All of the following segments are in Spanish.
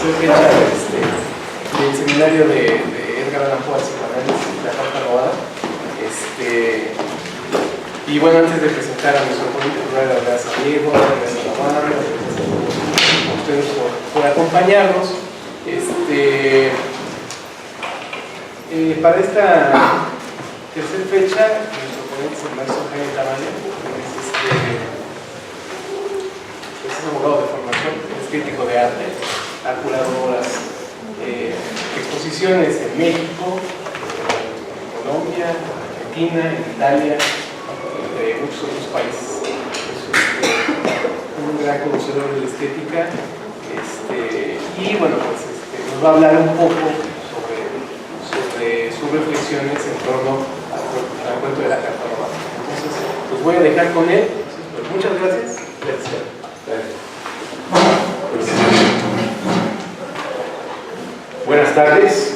tercera fecha del seminario de Edgar Allan Poe, psicoanálisis, La Carta Robada. Y bueno, antes de presentar a nuestro ponente, dar las gracias a Diego, gracias a la banda, gracias a ustedes por acompañarnos. Para esta tercera fecha, nuestro ponente es el maestro Jaime Tamayo, es un abogado de formación, es crítico de arte, ha curado obras, exposiciones en México, en Colombia, en Argentina, en Italia, de muchos otros países. Es un gran conocedor de la estética, y bueno, pues nos va a hablar un poco sobre sus reflexiones en torno al cuento de la Carta Robada. Entonces, los voy a dejar con él. Pues, muchas gracias. Gracias. Buenas tardes.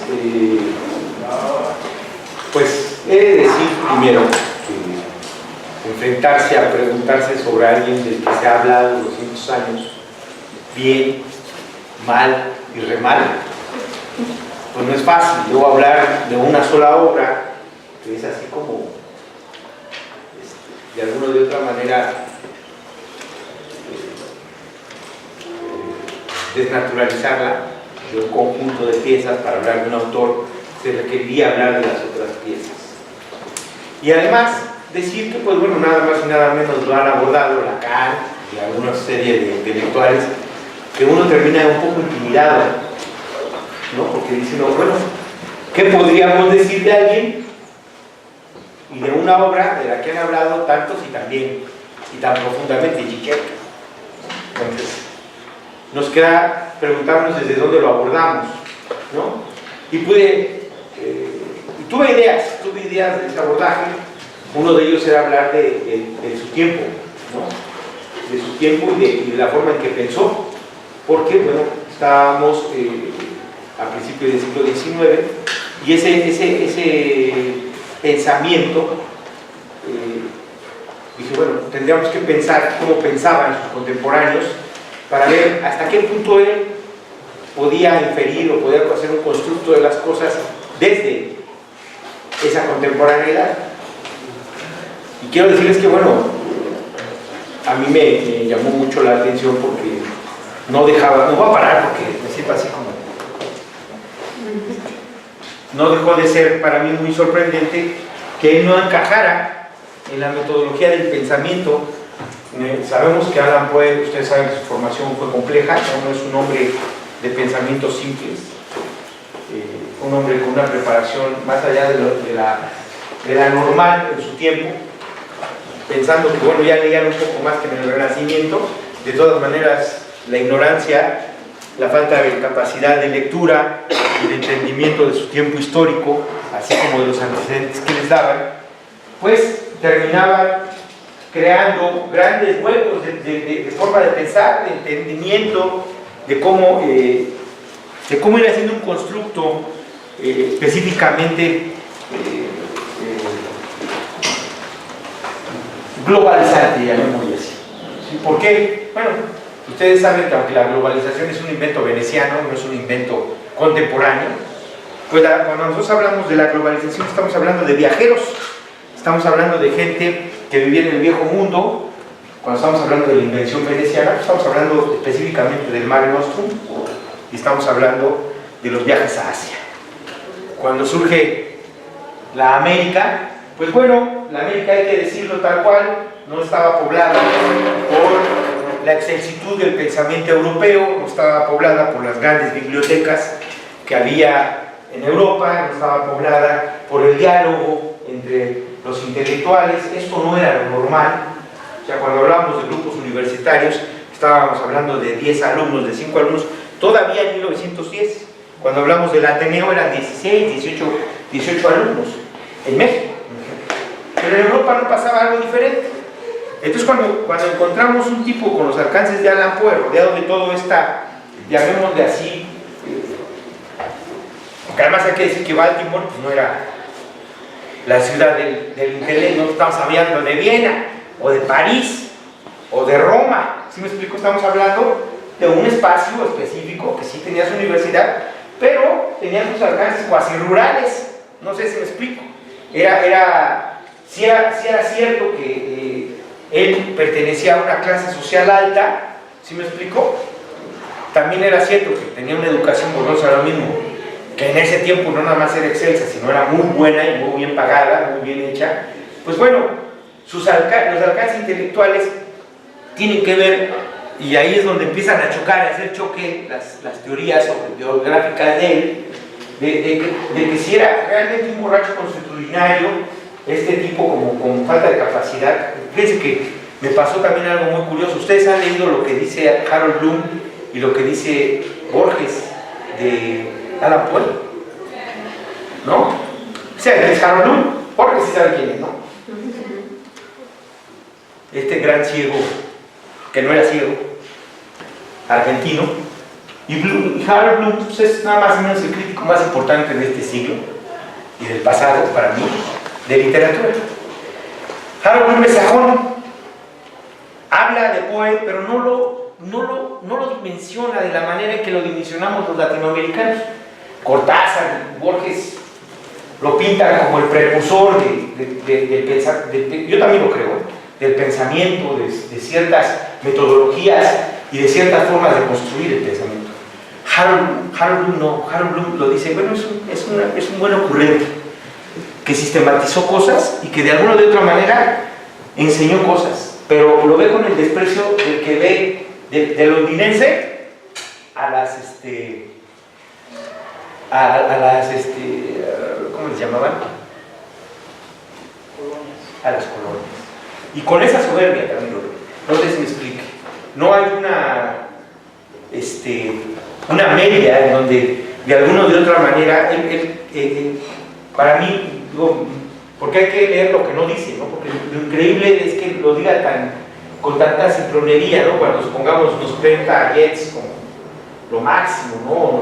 Pues he de decir primero que enfrentarse a preguntarse sobre alguien del que se ha hablado 200 años, bien, mal y re mal, pues no es fácil. Luego hablar de una sola obra, que es así como, de alguna o de otra manera, desnaturalizarla de un conjunto de piezas para hablar de un autor, se requeriría hablar de las otras piezas. Y además, decir que, pues bueno, nada más y nada menos lo han abordado Lacan y alguna serie de intelectuales, que uno termina un poco intimidado, ¿no? Porque dicen, no, bueno, ¿qué podríamos decir de alguien y de una obra de la que han hablado tantos y también, y tan profundamente, Zizek? Entonces, nos queda preguntarnos desde dónde lo abordamos, ¿no? Y tuve ideas de ese abordaje. Uno de ellos era hablar de su tiempo, ¿no? De su tiempo y de la forma en que pensó, porque, bueno, estábamos a principios del siglo XIX y ese pensamiento, dije, bueno, tendríamos que pensar cómo pensaban sus contemporáneos para ver hasta qué punto él podía inferir o podía hacer un constructo de las cosas desde esa contemporaneidad. Y quiero decirles que, bueno, a mí me llamó mucho la atención porque no voy a parar porque me siento así como... No dejó de ser para mí muy sorprendente que él no encajara en la metodología del pensamiento. Sabemos que Allan Poe, ustedes saben que su formación fue compleja, no es un hombre de pensamientos simples, un hombre con una preparación más allá de la normal en su tiempo, pensando que, bueno, ya leían un poco más que en el Renacimiento. De todas maneras, la ignorancia, la falta de capacidad de lectura y de entendimiento de su tiempo histórico, así como de los antecedentes que les daban, pues terminaban creando grandes huecos de forma de pensar, de entendimiento, de cómo ir haciendo un constructo específicamente globalizante, llamémoslo así. ¿Por qué? Bueno, ustedes saben que aunque la globalización es un invento veneciano, no es un invento contemporáneo, pues cuando nosotros hablamos de la globalización estamos hablando de viajeros, estamos hablando de gente que vivía en el viejo mundo. Cuando estamos hablando de la invención veneciana, estamos hablando específicamente del Mare Nostrum y estamos hablando de los viajes a Asia. Cuando surge la América, pues bueno, la América, hay que decirlo tal cual, no estaba poblada por la excelsitud del pensamiento europeo, no estaba poblada por las grandes bibliotecas que había en Europa, no estaba poblada por el diálogo entre los intelectuales. Esto no era lo normal. O sea, cuando hablábamos de grupos universitarios, estábamos hablando de 10 alumnos, de 5 alumnos, todavía en 1910. Cuando hablamos del Ateneo eran 16, 18 alumnos en México. Pero en Europa no pasaba algo diferente. Entonces cuando encontramos un tipo con los alcances de Allan Poe, rodeado de todo esta, llamémosle así, porque además hay que decir que Baltimore pues no era la ciudad del intelecto, no estamos hablando de Viena, o de París, o de Roma, ¿sí me explico? Estamos hablando de un espacio específico que sí tenía su universidad, pero tenía sus alcances cuasi rurales. No sé si me explico. Sí era cierto que él pertenecía a una clase social alta, ¿sí me explico? También era cierto que tenía una educación, volvemos a lo mismo, que en ese tiempo no nada más era excelsa, sino era muy buena y muy bien pagada, muy bien hecha. Pues bueno, los alcances intelectuales tienen que ver, y ahí es donde empiezan a chocar, a hacer choque las teorías biográficas de él, de que si era realmente un borracho consuetudinario, este tipo como con falta de capacidad. Fíjense que me pasó también algo muy curioso. Ustedes han leído lo que dice Harold Bloom y lo que dice Borges de Alan Poe, ¿no? ¿Saben quién es Harold Bloom? Borges sí sabe quién es, ¿no? Este gran ciego, que no era ciego, argentino. Y Harold Bloom pues, es nada más o menos el crítico más importante de este siglo y del pasado, para mí, de literatura. Harold Bloom es sajón, habla de Poe, pero no lo dimensiona de la manera en que lo dimensionamos los latinoamericanos. Cortázar, Borges lo pintan como el precursor del pensamiento, yo también lo creo, del pensamiento, de ciertas metodologías y de ciertas formas de construir el pensamiento. Harold Bloom no, Harold Bloom lo dice, bueno, es un buen ocurrente que sistematizó cosas y que de alguna o de otra manera enseñó cosas, pero lo ve con el desprecio del que ve del londinense a las ¿cómo les llamaban? A las colonias. Y con esa soberbia también lo ve. No sé si me explique. No hay una media en donde de alguna o de otra manera para mí, digo, porque hay que leer lo que no dice, ¿no? Porque lo increíble es que lo diga con tanta cipronería, ¿no? Cuando nos presenta a Yeats como lo máximo, ¿no?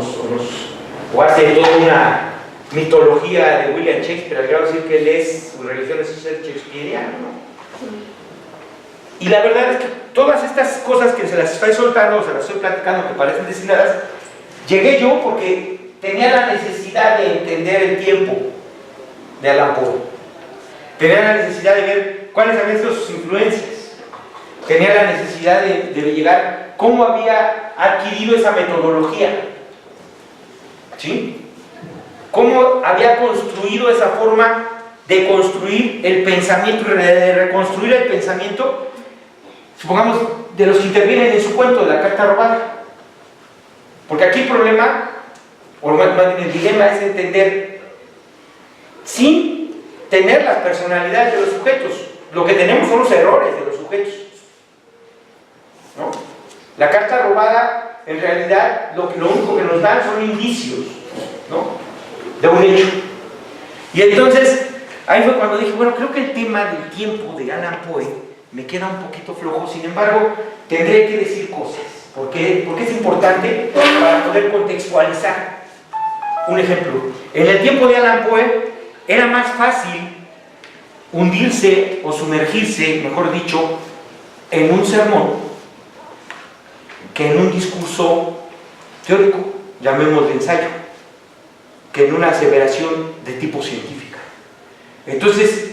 O hace toda una mitología de William Shakespeare, al grado de decir que su religión es ser shakespeariano, ¿no? Y la verdad es que todas estas cosas que se las estoy soltando, se las estoy platicando, que parecen deshiladas, llegué yo porque tenía la necesidad de entender el tiempo de Alan Poe. Tenía la necesidad de ver cuáles habían sido sus influencias. Tenía la necesidad de llegar cómo había adquirido esa metodología. ¿Sí? Cómo había construido esa forma de construir el pensamiento, de reconstruir el pensamiento, supongamos, de los que intervienen en su cuento de la carta robada. Porque aquí el problema, o más bien el dilema, es entender sin tener las personalidades de los sujetos. Lo que tenemos son los errores de los sujetos, ¿no? La carta robada, en realidad, lo único que nos dan son indicios, ¿no?, de un hecho. Y entonces, ahí fue cuando dije, bueno, creo que el tema del tiempo de Alan Poe me queda un poquito flojo, sin embargo, tendré que decir cosas, porque es importante para poder contextualizar. Un ejemplo, en el tiempo de Alan Poe era más fácil hundirse o sumergirse, mejor dicho, en un sermón que en un discurso teórico, llamémosle ensayo, que en una aseveración de tipo científica. Entonces,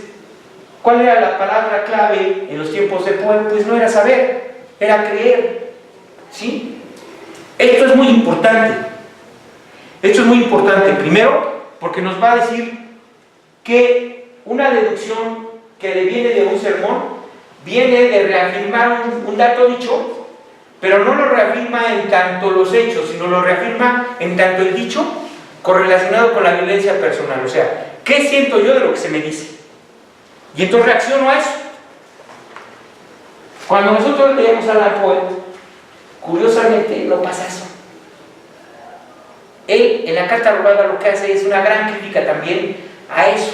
¿cuál era la palabra clave en los tiempos de Poe? Pues no era saber, era creer, ¿sí? Esto es muy importante. Esto es muy importante, primero, porque nos va a decir que una deducción que le viene de un sermón viene de reafirmar un dato dicho, pero no lo reafirma en tanto los hechos, sino lo reafirma en tanto el dicho correlacionado con la violencia personal. O sea, ¿qué siento yo de lo que se me dice? Y entonces reacciono a eso. Cuando nosotros leemos a Alan Poe, curiosamente no pasa eso. Él, en la carta robada, lo que hace es una gran crítica también a eso.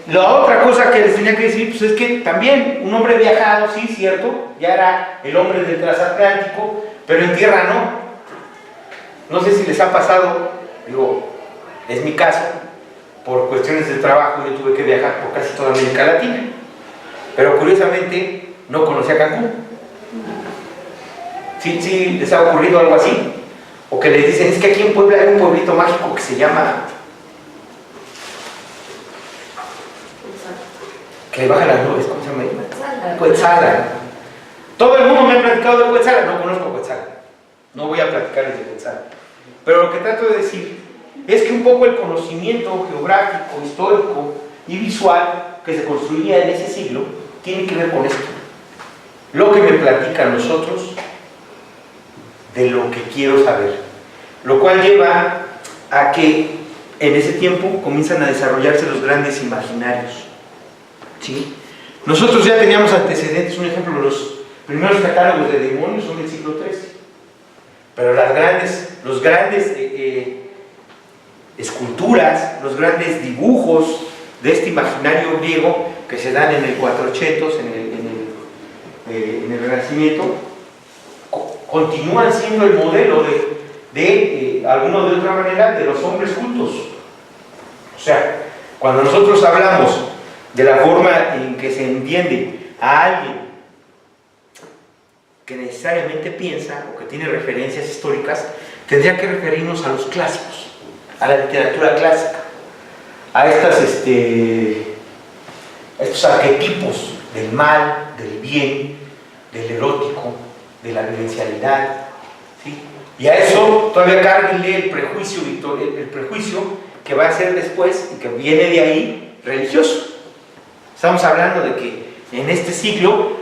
La otra cosa que les tenía que decir, pues es que también un hombre viajado, sí, cierto, ya era el hombre del transatlántico, pero en tierra no. No sé si les ha pasado, digo, es mi caso, por cuestiones de trabajo yo tuve que viajar por casi toda América Latina, pero curiosamente no conocía Cancún. ¿Sí les ha ocurrido algo así? O que les dicen, es que aquí en Puebla hay un pueblito mágico que se llama... que baja las nubes, ¿cómo se llama? Cuetzalan. Todo el mundo me ha platicado de Cuetzalan, no conozco Cuetzalan. No voy a platicarles de Cuetzalan. Pero lo que trato de decir es que un poco el conocimiento geográfico, histórico y visual que se construía en ese siglo tiene que ver con esto. Lo que me platican los otros de lo que quiero saber. Lo cual lleva a que en ese tiempo comienzan a desarrollarse los grandes imaginarios. ¿Sí? Nosotros ya teníamos antecedentes, un ejemplo, los primeros catálogos de demonios son del siglo XIII. Pero los grandes esculturas, los grandes dibujos de este imaginario griego que se dan en el 400, en el Renacimiento, continúan siendo el modelo de alguno de otra manera, de los hombres cultos. O sea, cuando nosotros hablamos de la forma en que se entiende a alguien que necesariamente piensa o que tiene referencias históricas, tendría que referirnos a los clásicos, a la literatura clásica, a estos arquetipos del mal, del bien, del erótico, de la vivencialidad, ¿sí? Y a eso todavía cárguenle el prejuicio que va a ser después y que viene de ahí, religioso. Estamos hablando de que en este siglo,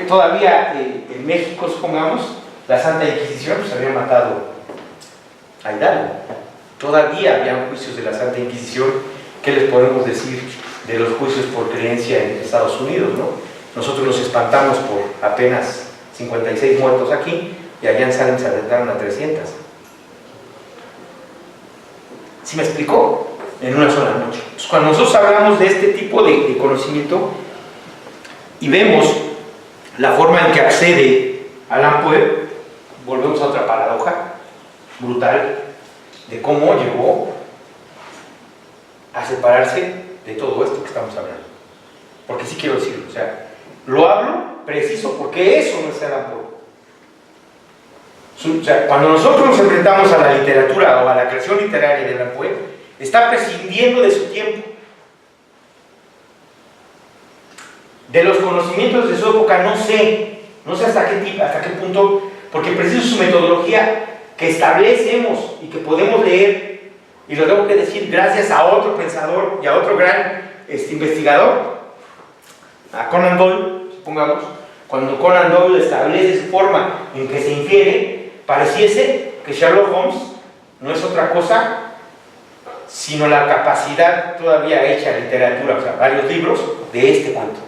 todavía en México, supongamos, la Santa Inquisición pues había matado a Hidalgo. Todavía había juicios de la Santa Inquisición. ¿Qué les podemos decir de los juicios por creencia en Estados Unidos, ¿no? Nosotros nos espantamos por apenas 56 muertos aquí y allá en Salem se arrestaron a 300. ¿Sí me explicó? En una sola noche. Entonces, cuando nosotros hablamos de este tipo de conocimiento y vemos la forma en que accede Alan Poe, volvemos a otra paradoja brutal de cómo llegó a separarse de todo esto que estamos hablando. Porque sí quiero decirlo, o sea, lo hablo preciso porque eso no es Alan Poe. O sea, cuando nosotros nos enfrentamos a la literatura o a la creación literaria de Alan Poe, está prescindiendo de su tiempo, de los conocimientos de su época. No sé hasta qué punto, porque preciso su metodología que establecemos y que podemos leer, y lo tengo que decir gracias a otro pensador y a otro gran investigador, a Conan Doyle, supongamos. Cuando Conan Doyle establece su forma en que se infiere, pareciese que Sherlock Holmes no es otra cosa sino la capacidad todavía hecha literatura, o sea, varios libros de este cuento.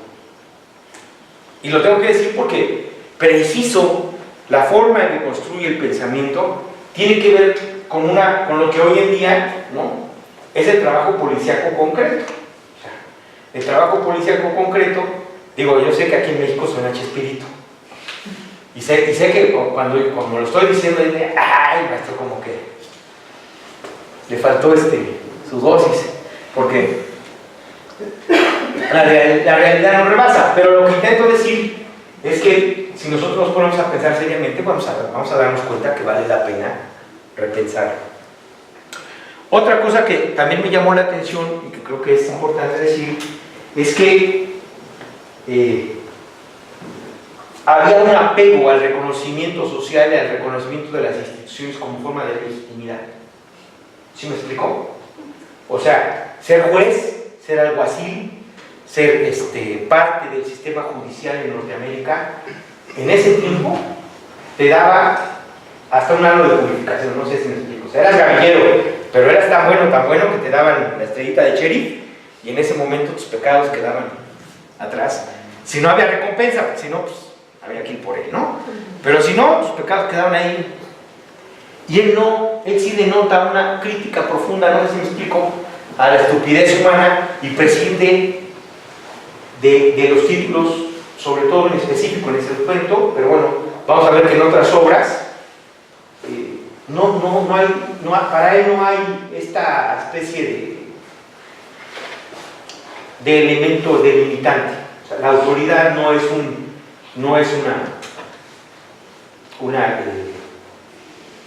Y lo tengo que decir porque preciso la forma en que construye el pensamiento tiene que ver con lo que hoy en día, ¿no?, es el trabajo policíaco concreto. O sea, el trabajo policíaco concreto, digo, yo sé que aquí en México suena Chespirito. Y sé que cuando lo estoy diciendo, ay, maestro, como que le faltó su dosis, porque la realidad no rebasa. Pero lo que intento decir es que si nosotros nos ponemos a pensar seriamente, vamos a darnos cuenta que vale la pena repensar. Otra cosa que también me llamó la atención y que creo que es importante decir es que había un apego al reconocimiento social y al reconocimiento de las instituciones como forma de legitimidad. ¿Sí me explicó? O sea, ser juez, ser alguacil, ser parte del sistema judicial en Norteamérica, en ese tiempo te daba hasta un halo de purificación, no sé si me explico. O sea, eras gavillero, pero eras tan bueno que te daban la estrellita de sheriff y en ese momento tus pecados quedaban atrás. Si no había recompensa, porque si no, pues había que ir por él, ¿no? Pero si no, tus pecados quedaban ahí. Y él sí denota una crítica profunda, no sé si me explico, a la estupidez humana y prescinde de los títulos, sobre todo en específico en ese cuento, pero bueno, vamos a ver que en otras obras para él no hay esta especie de elemento delimitante. O sea, la autoridad no es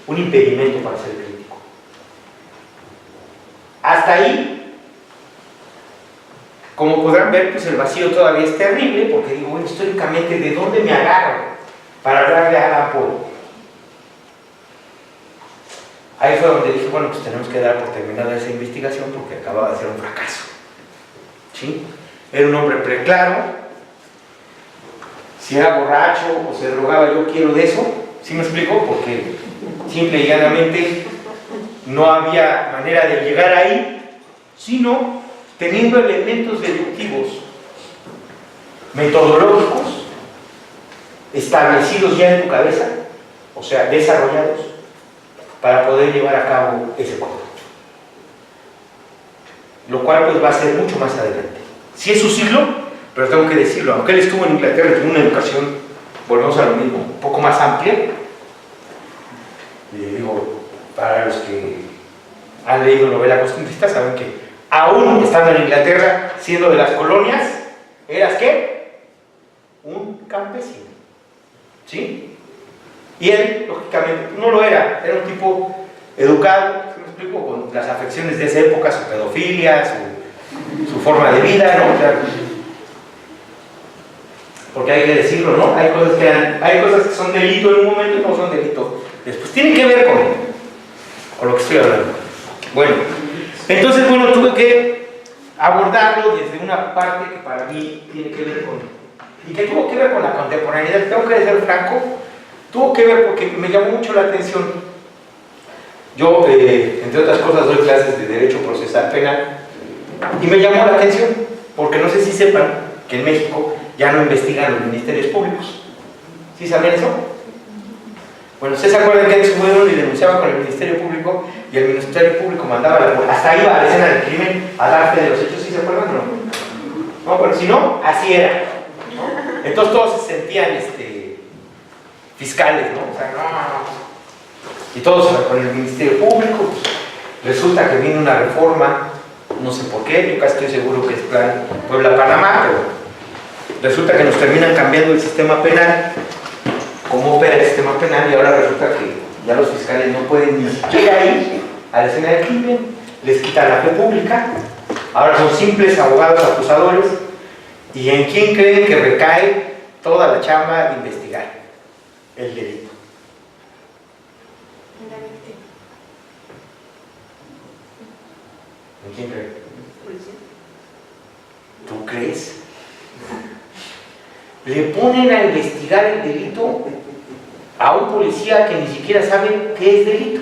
un impedimento para ser crítico. Hasta ahí, como podrán ver, pues el vacío todavía es terrible, porque digo, bueno, históricamente, ¿de dónde me agarro para hablar de Allan Poe? Ahí fue donde dije, bueno, pues tenemos que dar por terminada esa investigación porque acababa de ser un fracaso. ¿Sí? Era un hombre preclaro. Si era borracho o se drogaba, yo quiero de eso. ¿Sí me explico? Porque simple y llanamente no había manera de llegar ahí, sino teniendo elementos deductivos, metodológicos, establecidos ya en tu cabeza, o sea, desarrollados, para poder llevar a cabo ese cuadro. Lo cual pues va a ser mucho más adelante. Sí es su siglo, pero tengo que decirlo, aunque él estuvo en Inglaterra, tuvo una educación, volvemos a lo mismo, un poco más amplia. Digo, para los que han leído novela costumbrista, saben que aún estando en Inglaterra, siendo de las colonias, ¿eras qué? Un campesino. ¿Sí? Y él, lógicamente, no lo era, era un tipo educado, ¿sí me explico? Con las afecciones de esa época, su pedofilia, su forma de vida, ¿no? O sea, porque hay que decirlo, ¿no? Hay cosas que son delito en un momento y no son delito después. Tienen que ver con lo que estoy hablando. Bueno, entonces, bueno, tuve que abordarlo desde una parte que para mí tiene que ver y que tuvo que ver con la contemporaneidad. Tengo que ser franco, tuvo que ver porque me llamó mucho la atención. Yo, entre otras cosas, doy clases de Derecho Procesal Penal y me llamó la atención porque no sé si sepan que en México ya no investigan los ministerios públicos. ¿Sí saben eso? Bueno, ¿ustedes se acuerdan que antes fueron y denunciaban con el Ministerio Público y el Ministerio Público mandaba hasta iba a la escena del crimen a dar fe de los hechos? ¿Sí se acuerdan o no? No, pero si no, así era, ¿no? Entonces todos se sentían fiscales, ¿no? O sea, no. Y todos con el Ministerio Público, pues, resulta que viene una reforma, no sé por qué, yo casi estoy seguro que es plan Puebla-Panamá, pero resulta que nos terminan cambiando el sistema penal, cómo opera el sistema penal, y ahora resulta que ya los fiscales no pueden ni siquiera ir a la escena del crimen, les quitan la fe pública, ahora son simples abogados acusadores. ¿Y en quién creen que recae toda la chamba de investigar el delito? En la víctima. ¿En quién creen? Policía. ¿Tú crees? Le ponen a investigar el delito a un policía que ni siquiera sabe qué es delito.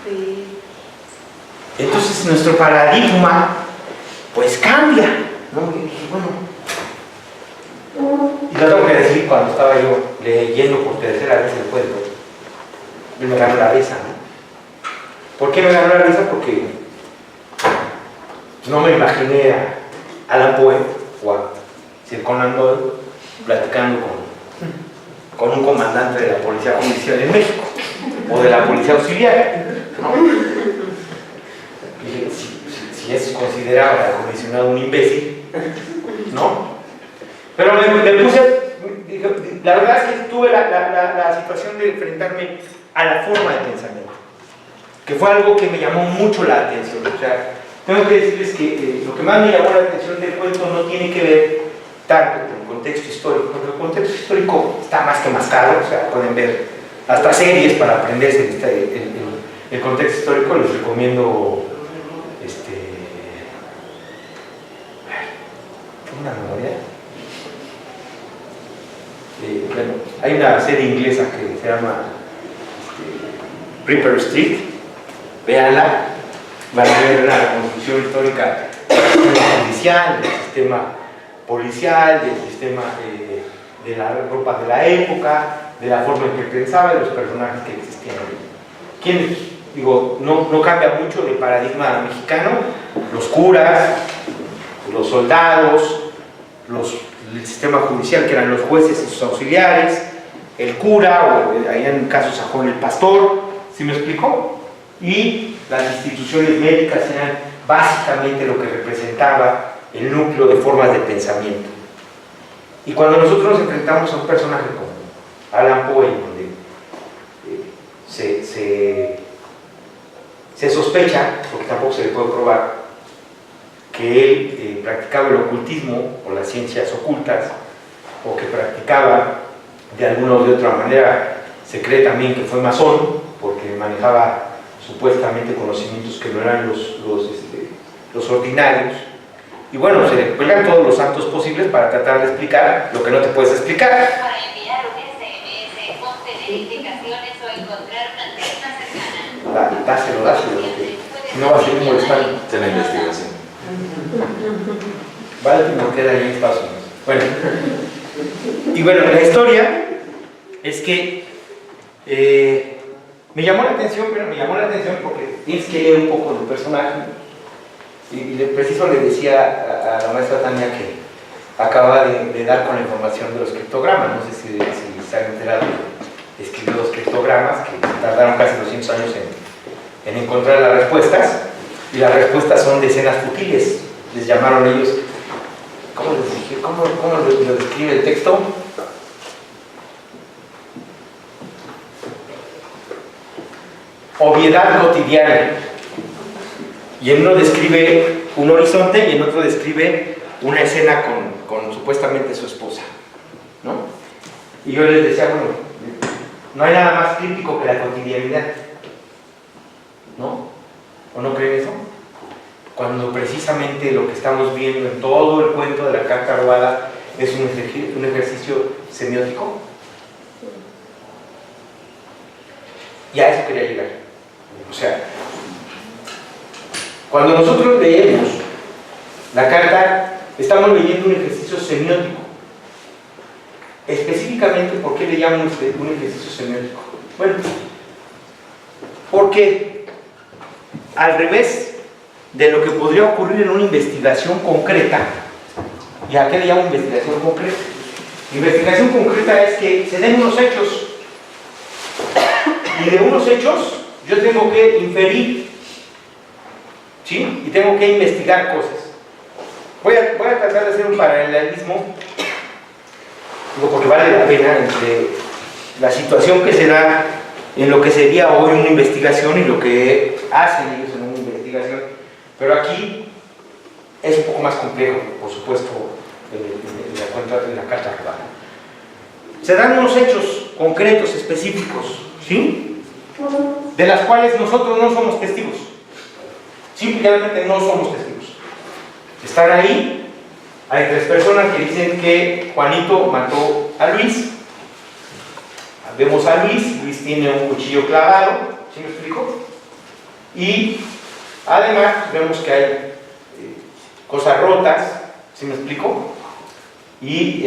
Sí. Entonces nuestro paradigma pues cambia, ¿no? Y dije, bueno, y lo tengo que decir, cuando estaba yo leyendo por tercera vez el cuento, me ganó la risa, ¿no? ¿Por qué me ganó la risa? Porque no me imaginé a Allan Poe o a Sir Conan Doyle platicando con un comandante de la Policía Judicial en México o de la Policía Auxiliar, ¿no? Y si es considerado el comisionado un imbécil, ¿no? Pero me puse, la verdad es que tuve la situación de enfrentarme a la forma de pensamiento, que fue algo que me llamó mucho la atención. O sea, tengo que decirles que lo que más me llamó la atención del cuento no tiene que ver tanto con el contexto histórico, porque el contexto histórico está más que mascado, o sea, pueden ver hasta series para aprenderse el contexto histórico. Les recomiendo ¿tengo una memoria? Bueno, hay una serie inglesa que se llama Ripper Street, véanla, van a ver una reconstrucción histórica del sistema judicial, del sistema policial, del sistema de la ropa de la época, de la forma en que pensaba y los personajes que existían ahí. ¿Quiénes? Digo, no cambia mucho del paradigma mexicano, los curas, los soldados, el sistema judicial que eran los jueces y sus auxiliares, el cura, o ahí en caso sajón el pastor, ¿sí me explicó? Y las instituciones médicas eran básicamente lo que representaba el núcleo de formas de pensamiento. Y cuando nosotros nos enfrentamos a un personaje como Allan Poe, donde se sospecha, porque tampoco se le puede probar, que él practicaba el ocultismo o las ciencias ocultas, o que practicaba de alguna o de otra manera, se cree también que fue masón, porque manejaba supuestamente conocimientos que no eran los ordinarios. Y bueno, se le cuelgan todos los santos posibles para tratar de explicar lo que no te puedes explicar. Para enviar un SMS, obtener indicaciones o encontrar una antena cercana. Dáselo, porque no va a seguir molestando. De la investigación. Vale, que queda ahí en Estados Unidos. Bueno, y bueno, la historia es que me llamó la atención, porque tienes que leer un poco del personaje. Y preciso le decía a la maestra Tania que acaba de dar con la información de los criptogramas. No sé si se han enterado. Escribió los criptogramas que tardaron casi 200 años en encontrar las respuestas. Y las respuestas son decenas futiles. Les llamaron ellos. ¿Cómo les dije? ¿Cómo lo describe el texto? Obviedad cotidiana. Y en uno describe un horizonte y en otro describe una escena con supuestamente su esposa, ¿no? Y yo les decía, bueno, no hay nada más crítico que la cotidianidad, ¿no? ¿O no creen eso? Cuando precisamente lo que estamos viendo en todo el cuento de la carta robada es un ejercicio semiótico. Y a eso quería llegar. O sea, cuando nosotros leemos la carta, estamos leyendo un ejercicio semiótico. Específicamente, ¿por qué le llamo un ejercicio semiótico? Bueno, porque al revés de lo que podría ocurrir en una investigación concreta, ¿y a qué le llamo investigación concreta? Investigación concreta es que se den unos hechos, y de unos hechos yo tengo que inferir, ¿sí? Y tengo que investigar cosas. Voy a tratar de hacer un paralelismo, digo, porque vale la pena, entre la situación que se da en lo que sería hoy una investigación y lo que hacen ellos en una investigación. Pero aquí es un poco más complejo, por supuesto, en la carta robada. Se dan unos hechos concretos, específicos, ¿sí? De las cuales nosotros no somos testigos. Simplemente no somos testigos. Están ahí, hay tres personas que dicen que Juanito mató a Luis. Vemos a Luis tiene un cuchillo clavado, ¿sí me explico? Y además vemos que hay cosas rotas, ¿sí me explico? Y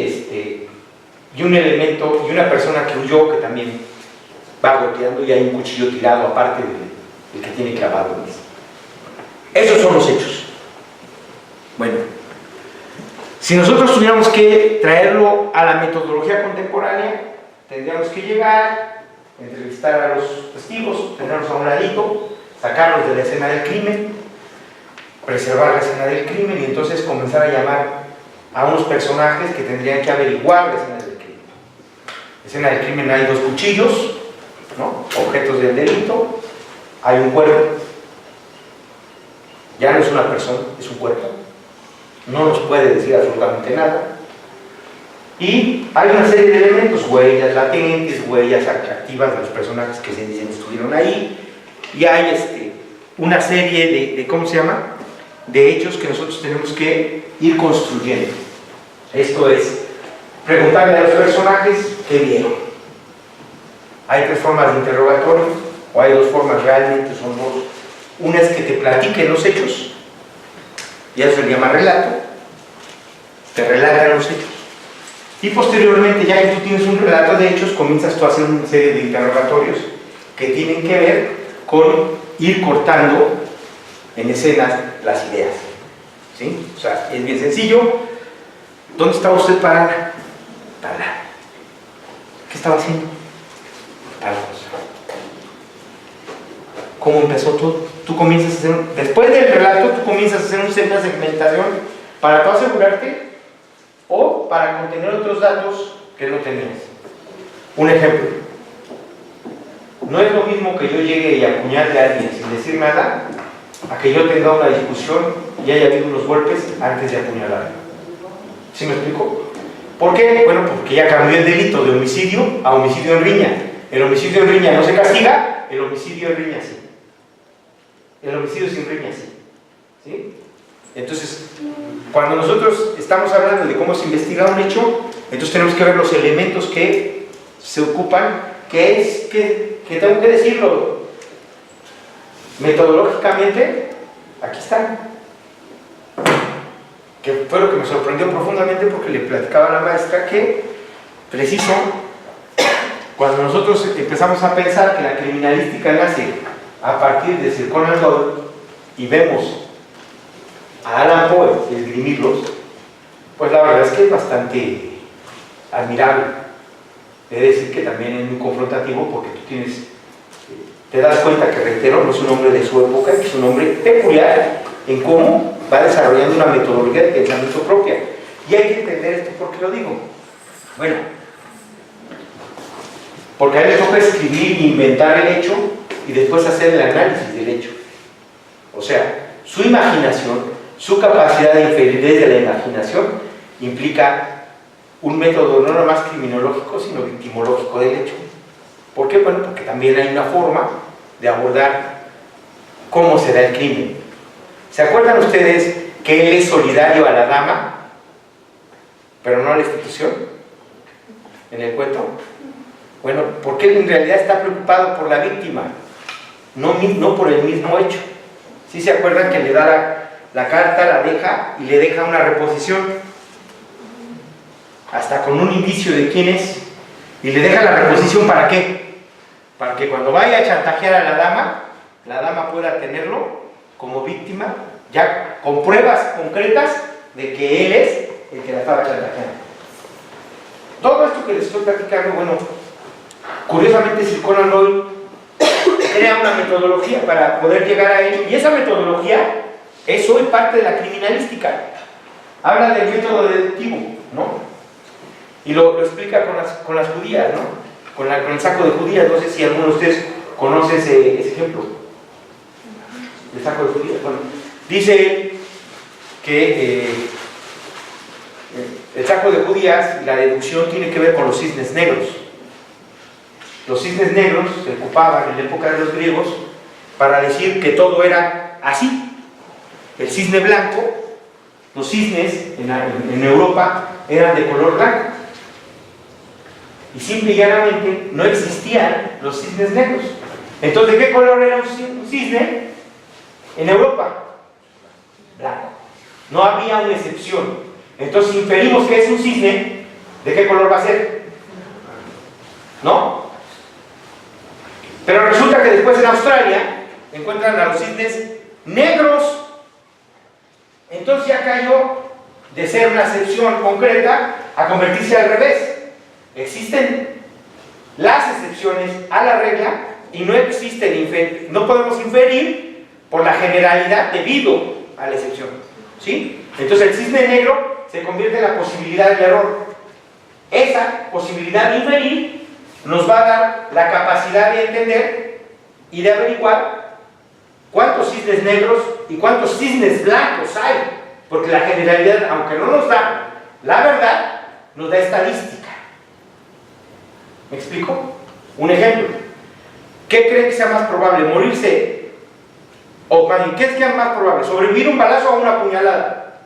un elemento, y una persona que huyó que también va golpeando, y hay un cuchillo tirado aparte del que tiene clavado Luis. Esos son los hechos. Bueno, si nosotros tuviéramos que traerlo a la metodología contemporánea, tendríamos que llegar, entrevistar a los testigos, tenerlos a un ladito, sacarlos de la escena del crimen, preservar la escena del crimen y entonces comenzar a llamar a unos personajes que tendrían que averiguar la escena del crimen. En la escena del crimen hay dos cuchillos, ¿no? Objetos del delito, hay un cuerpo, ya no es una persona, es un cuerpo, no nos puede decir absolutamente nada, y hay una serie de elementos, huellas latentes, huellas activas de los personajes que se dicen estuvieron ahí, y hay una serie de ¿cómo se llama?, de hechos que nosotros tenemos que ir construyendo. Esto es, preguntarle a los personajes qué vieron. Hay tres formas de interrogatorio, o hay dos formas, realmente son dos. Una es que te platiquen los hechos, y eso se llama relato, te relatan los hechos. Y posteriormente, ya que tú tienes un relato de hechos, comienzas tú a hacer una serie de interrogatorios que tienen que ver con ir cortando en escenas las ideas, ¿sí? O sea, es bien sencillo. ¿Dónde estaba usted para tal? ¿Qué estaba haciendo? Tal cosa. ¿Cómo empezó todo? Tú comienzas a hacer, después del relato, tú comienzas a hacer una segmentación para tú asegurarte o para contener otros datos que no tenías. Un ejemplo. No es lo mismo que yo llegue y apuñale a alguien sin decir nada, a que yo tenga una discusión y haya habido unos golpes antes de apuñalar. ¿Sí me explico? ¿Por qué? Bueno, porque ya cambió el delito de homicidio a homicidio en riña. El homicidio en riña no se castiga, el homicidio en riña sí. El homicidio sin riña sí. ¿Sí? Entonces, cuando nosotros estamos hablando de cómo se investiga un hecho, entonces tenemos que ver los elementos que se ocupan, que tengo que decirlo metodológicamente, aquí están. Que fue lo que me sorprendió profundamente, porque le platicaba a la maestra que, preciso, cuando nosotros empezamos a pensar que la criminalística nace a partir de Sir Conan Doyle y vemos a Alan Poe esgrimirlos, pues la verdad es que es bastante admirable. He de decir que también es muy confrontativo, porque tú te das cuenta que, reitero, no es un hombre de su época, que es un hombre peculiar en cómo va desarrollando una metodología de pensamiento propia. Y hay que entender esto. ¿Por qué lo digo? Bueno, porque a él le toca escribir e inventar el hecho y después hacer el análisis del hecho. O sea, su imaginación, su capacidad de inferir desde la imaginación implica un método no nomás criminológico, sino victimológico del hecho. ¿Por qué? Bueno, porque también hay una forma de abordar cómo se da el crimen. ¿Se acuerdan ustedes que él es solidario a la dama, pero no a la institución? En el cuento. Bueno, porque él en realidad está preocupado por la víctima, no por el mismo hecho. ¿Sí se acuerdan que le da la carta, la deja y le deja una reposición? Hasta con un indicio de quién es. Y le deja la reposición, ¿para qué? Para que cuando vaya a chantajear a la dama pueda tenerlo como víctima, ya con pruebas concretas de que él es el que la estaba chantajeando. Todo esto que les estoy platicando, bueno, curiosamente Sir Conan Doyle crea una metodología para poder llegar a él, y esa metodología es hoy parte de la criminalística. Habla del método deductivo, ¿no? Y lo explica con las judías, ¿no? Con el saco de judías. No sé si alguno de ustedes conoce ese ejemplo. El saco de judías. Bueno, dice él que el saco de judías, la deducción, tiene que ver con los cisnes negros. Los cisnes negros se ocupaban en la época de los griegos para decir que todo era así. El cisne blanco, los cisnes en Europa eran de color blanco. Y simple y llanamente no existían los cisnes negros. Entonces, ¿de qué color era un cisne en Europa? Blanco. No había una excepción. Entonces, inferimos que es un cisne, ¿de qué color va a ser? ¿No? Pero resulta que después en Australia encuentran a los cisnes negros. Entonces ya cayó de ser una excepción concreta a convertirse al revés. Existen las excepciones a la regla y no existen, no podemos inferir por la generalidad debido a la excepción. ¿Sí? Entonces el cisne negro se convierte en la posibilidad del error. Esa posibilidad de inferir nos va a dar la capacidad de entender y de averiguar cuántos cisnes negros y cuántos cisnes blancos hay, porque la generalidad, aunque no nos da la verdad, nos da estadística. ¿Me explico? Un ejemplo. ¿Qué creen que sea más probable? ¿Morirse? O más bien, ¿qué es más probable? ¿Sobrevivir un balazo o una puñalada?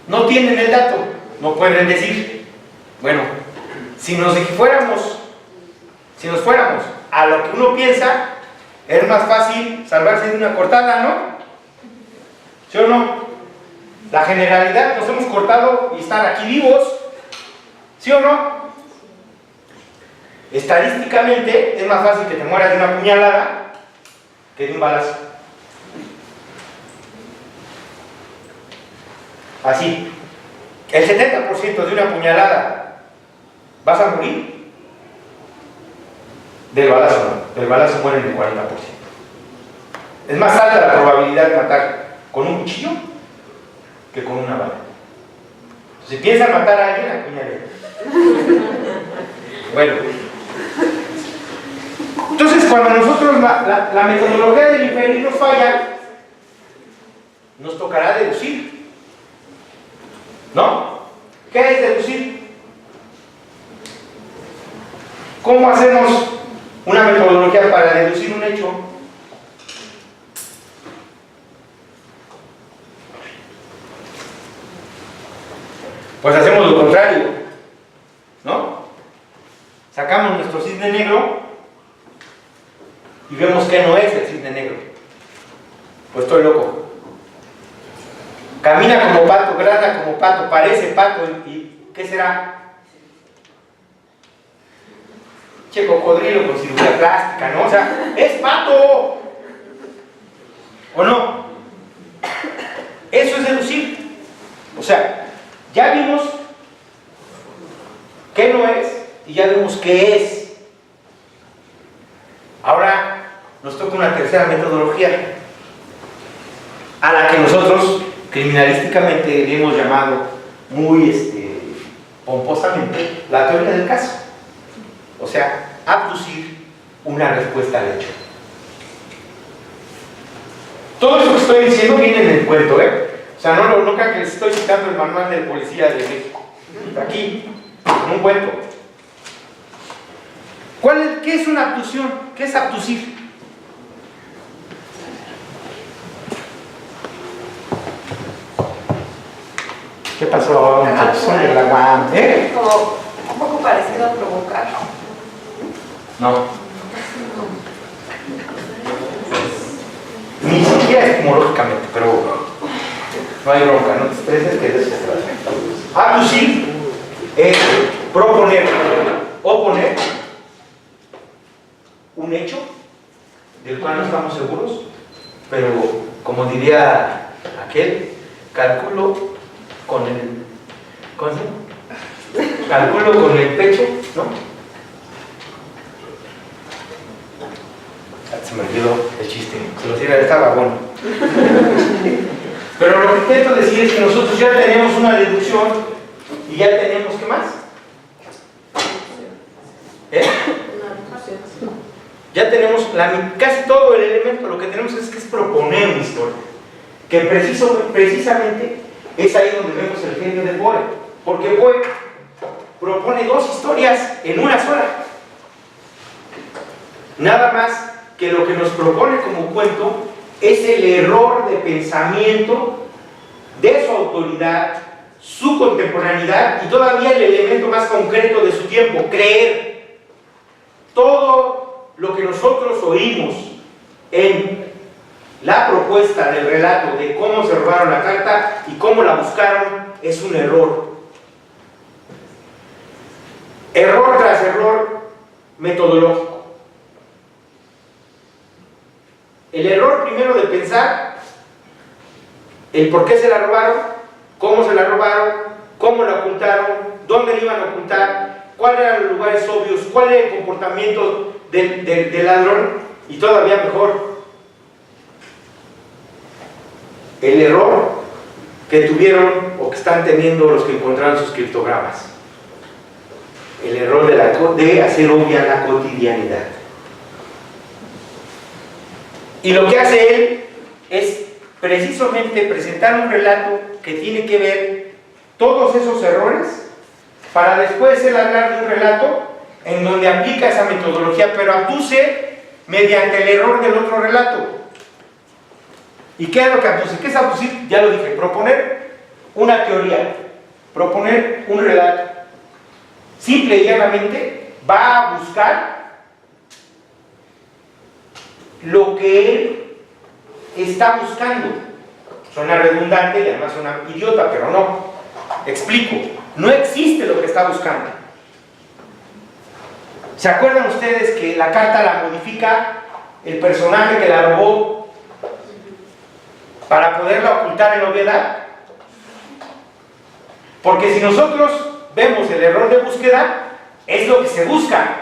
No tienen el dato, no pueden decir. Bueno, si nos fuéramos a lo que uno piensa, es más fácil salvarse de una cortada, ¿no? ¿Sí o no? La generalidad, nos hemos cortado y están aquí vivos, ¿sí o no? Estadísticamente es más fácil que te mueras de una puñalada que de un balazo. Así, el 70% de una puñalada vas a morir, del balazo no, del balazo mueren el 40%. Es más alta la probabilidad de matar con un cuchillo que con una bala. Si piensan matar a alguien, apuñalen. Bueno. Entonces, cuando a nosotros la metodología del inferir nos falla, nos tocará deducir. ¿No? ¿Qué es deducir? ¿Cómo hacemos una metodología para deducir un hecho? Pues hacemos lo contrario, ¿no? Sacamos nuestro cisne negro y vemos que no es el cisne negro. Pues estoy loco. Camina como pato, grana como pato, parece pato, ¿y qué será? Che, cocodrilo con cirugía plástica, ¿no? O sea, ¡es pato! ¿O no? Eso es deducir. O sea, ya vimos qué no es y ya vimos qué es. Ahora nos toca una tercera metodología, a la que nosotros criminalísticamente le hemos llamado muy pomposamente la teoría del caso. O sea, abducir una respuesta al hecho. Todo eso que estoy diciendo viene en el cuento, ¿eh? O sea, no crean que les estoy citando el manual del policía de México. Aquí, en un cuento. ¿Qué es una abducción? ¿Qué es abducir? ¿Qué pasó? ¿Eh? Como un poco parecido a provocar. No. Ni siquiera etimológicamente, pero no hay bronca, no te estreses, que de eso se trata. Abducir es proponer o poner un hecho del cual no estamos seguros, pero como diría aquel, calculo con el... ¿cómo se llama? Calculo con el pecho, ¿no? Se me olvidó el chiste, se lo tira, estaba bueno. Pero lo que intento decir es que nosotros ya tenemos una deducción y ya tenemos, ¿qué más? Ya tenemos casi todo el elemento. Lo que tenemos es que es proponer una historia, que precisamente es ahí donde vemos el genio de Poe, porque Poe propone dos historias en una sola. Nada más que lo que nos propone como cuento es el error de pensamiento de su autoridad, su contemporaneidad y todavía el elemento más concreto de su tiempo, creer. Todo lo que nosotros oímos en la propuesta del relato de cómo se robaron la carta y cómo la buscaron es un error. Error tras error metodológico. El error primero de pensar el por qué se la robaron, cómo se la robaron, cómo la ocultaron, dónde la iban a ocultar, cuáles eran los lugares obvios, cuál era el comportamiento del ladrón y todavía mejor, el error que tuvieron o que están teniendo los que encontraron sus criptogramas. El error de hacer obvia la cotidianidad. Y lo que hace él es precisamente presentar un relato que tiene que ver todos esos errores para después él hablar de un relato en donde aplica esa metodología, pero abduce mediante el error del otro relato. ¿Y qué es lo que abduce? ¿Qué es abducir? Ya lo dije, proponer una teoría, proponer un relato. Simple y llanamente va a buscar lo que él está buscando. Suena redundante y además suena idiota, pero no. Explico. No existe lo que está buscando. ¿Se acuerdan ustedes que la carta la modifica el personaje que la robó para poderla ocultar en la obviedad? Porque si nosotros vemos el error de búsqueda, es lo que se busca.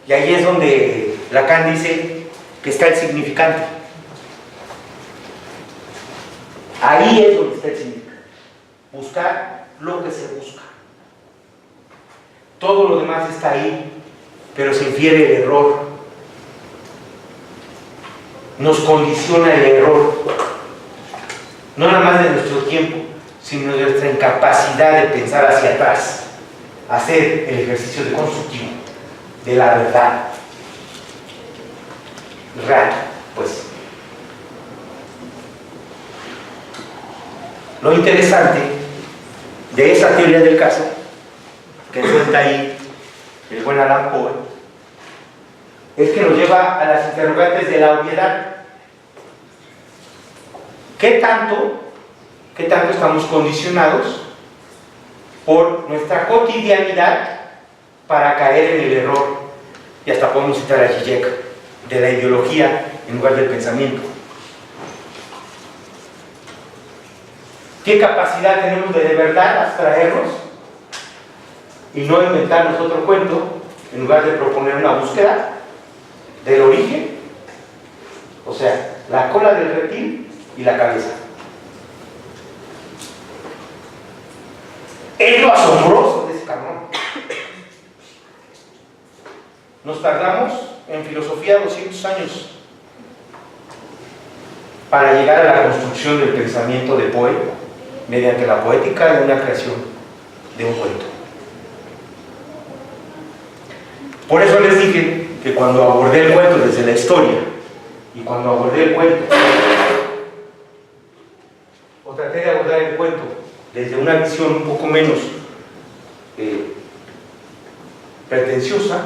Y ahí es donde Lacan dice que está el significante. Ahí es donde está el significado. Buscar lo que se busca. Todo lo demás está ahí, pero se infiere el error. Nos condiciona el error. No nada más de nuestro tiempo, sino de nuestra incapacidad de pensar hacia atrás. Hacer el ejercicio de constructivo de la verdad. Real, pues. Lo interesante de esa teoría del caso, que suelta ahí el buen Alan Poe, es que nos lleva a las interrogantes de la obviedad. ¿Qué tanto estamos condicionados por nuestra cotidianidad para caer en el error? Y hasta podemos citar a Zizek, de la ideología en lugar del pensamiento. ¿Qué capacidad tenemos de verdad abstraernos y no inventarnos otro cuento en lugar de proponer una búsqueda del origen? O sea, la cola del reptil y la cabeza. Es lo asombroso de ese cabrón. Nos tardamos en filosofía 200 años para llegar a la construcción del pensamiento de Poe mediante la poética de una creación de un cuento. Por eso les dije que cuando abordé el cuento desde la historia y cuando abordé el cuento o traté de abordar el cuento desde una visión un poco menos pretenciosa,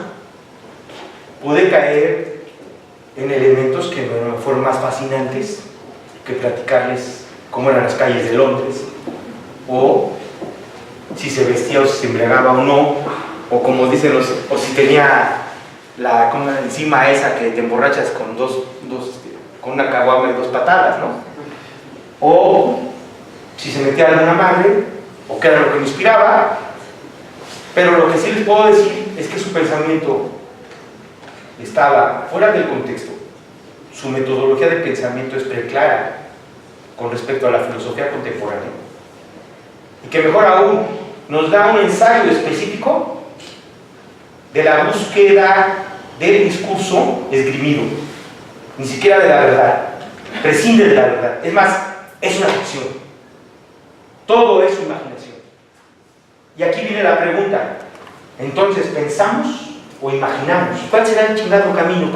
pude caer en elementos que me fueron más fascinantes que platicarles cómo eran las calles de Londres, o si se vestía o si se embriagaba o no, o como dicen los, o si tenía la enzima esa que te emborrachas con con una caguama y 2 patadas, ¿no? O si se metía alguna madre, o qué era lo que me inspiraba. Pero lo que sí les puedo decir es que su pensamiento estaba fuera del contexto. Su metodología de pensamiento es preclara con respecto a la filosofía contemporánea, y que mejor aún nos da un ensayo específico de la búsqueda del discurso esgrimido, ni siquiera de la verdad, prescinde de la verdad, es más, es una ficción, todo es imaginación. Y aquí viene la pregunta, entonces, ¿pensamos o imaginamos? ¿Cuál será el chingado camino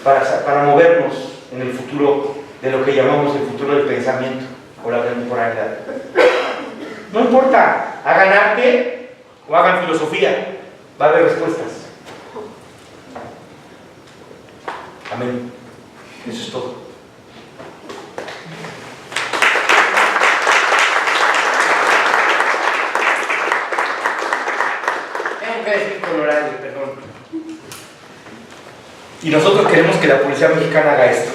para movernos en el futuro de lo que llamamos el futuro del pensamiento o la contemporaneidad? No importa, hagan arte o hagan filosofía, va a haber respuestas. Amén. Eso es todo. Tengo que decir con horario, perdón. Y nosotros queremos que la policía mexicana haga esto.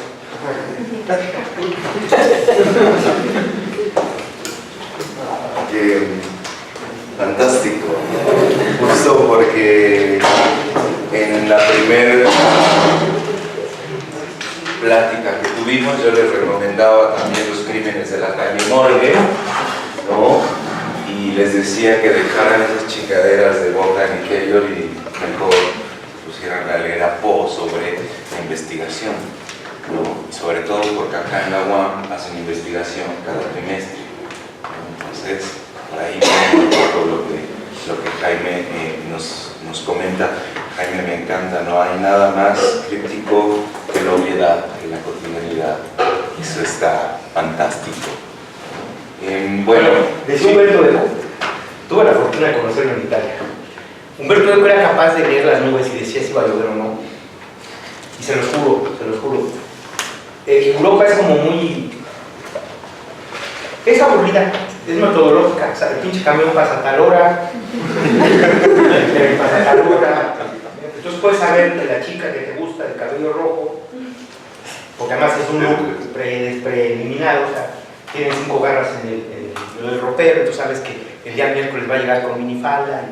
Fantástico, justo porque en la primera plática que tuvimos yo les recomendaba también Los crímenes de la calle Morgue, ¿no? Y les decía que dejaran esas chingaderas de Bogdan y Keyor y mejor pusieran a leer a Poe sobre la investigación, ¿no? Y sobre todo porque acá en la UAM hacen investigación cada trimestre, ¿no? Entonces por ahí viene un poco lo que Jaime nos comenta. Jaime, me encanta, no hay nada más críptico que la obviedad, que la cotidianidad. Eso está fantástico. Bueno, decía Humberto Eco, tuve la fortuna de conocerlo en Italia. Humberto Eco era capaz de leer las nubes y decía si iba a llover o no. Y se los juro, se los juro. Europa es como muy... es aburrida, es metodológica, o sea, el pinche camión pasa a tal hora, pasa a tal hora. Entonces puedes saber de la chica que te gusta, del cabello rojo, porque además es un look preliminado, o sea, tienen 5 garras en el ropero, entonces sabes que el día miércoles va a llegar con minifalda.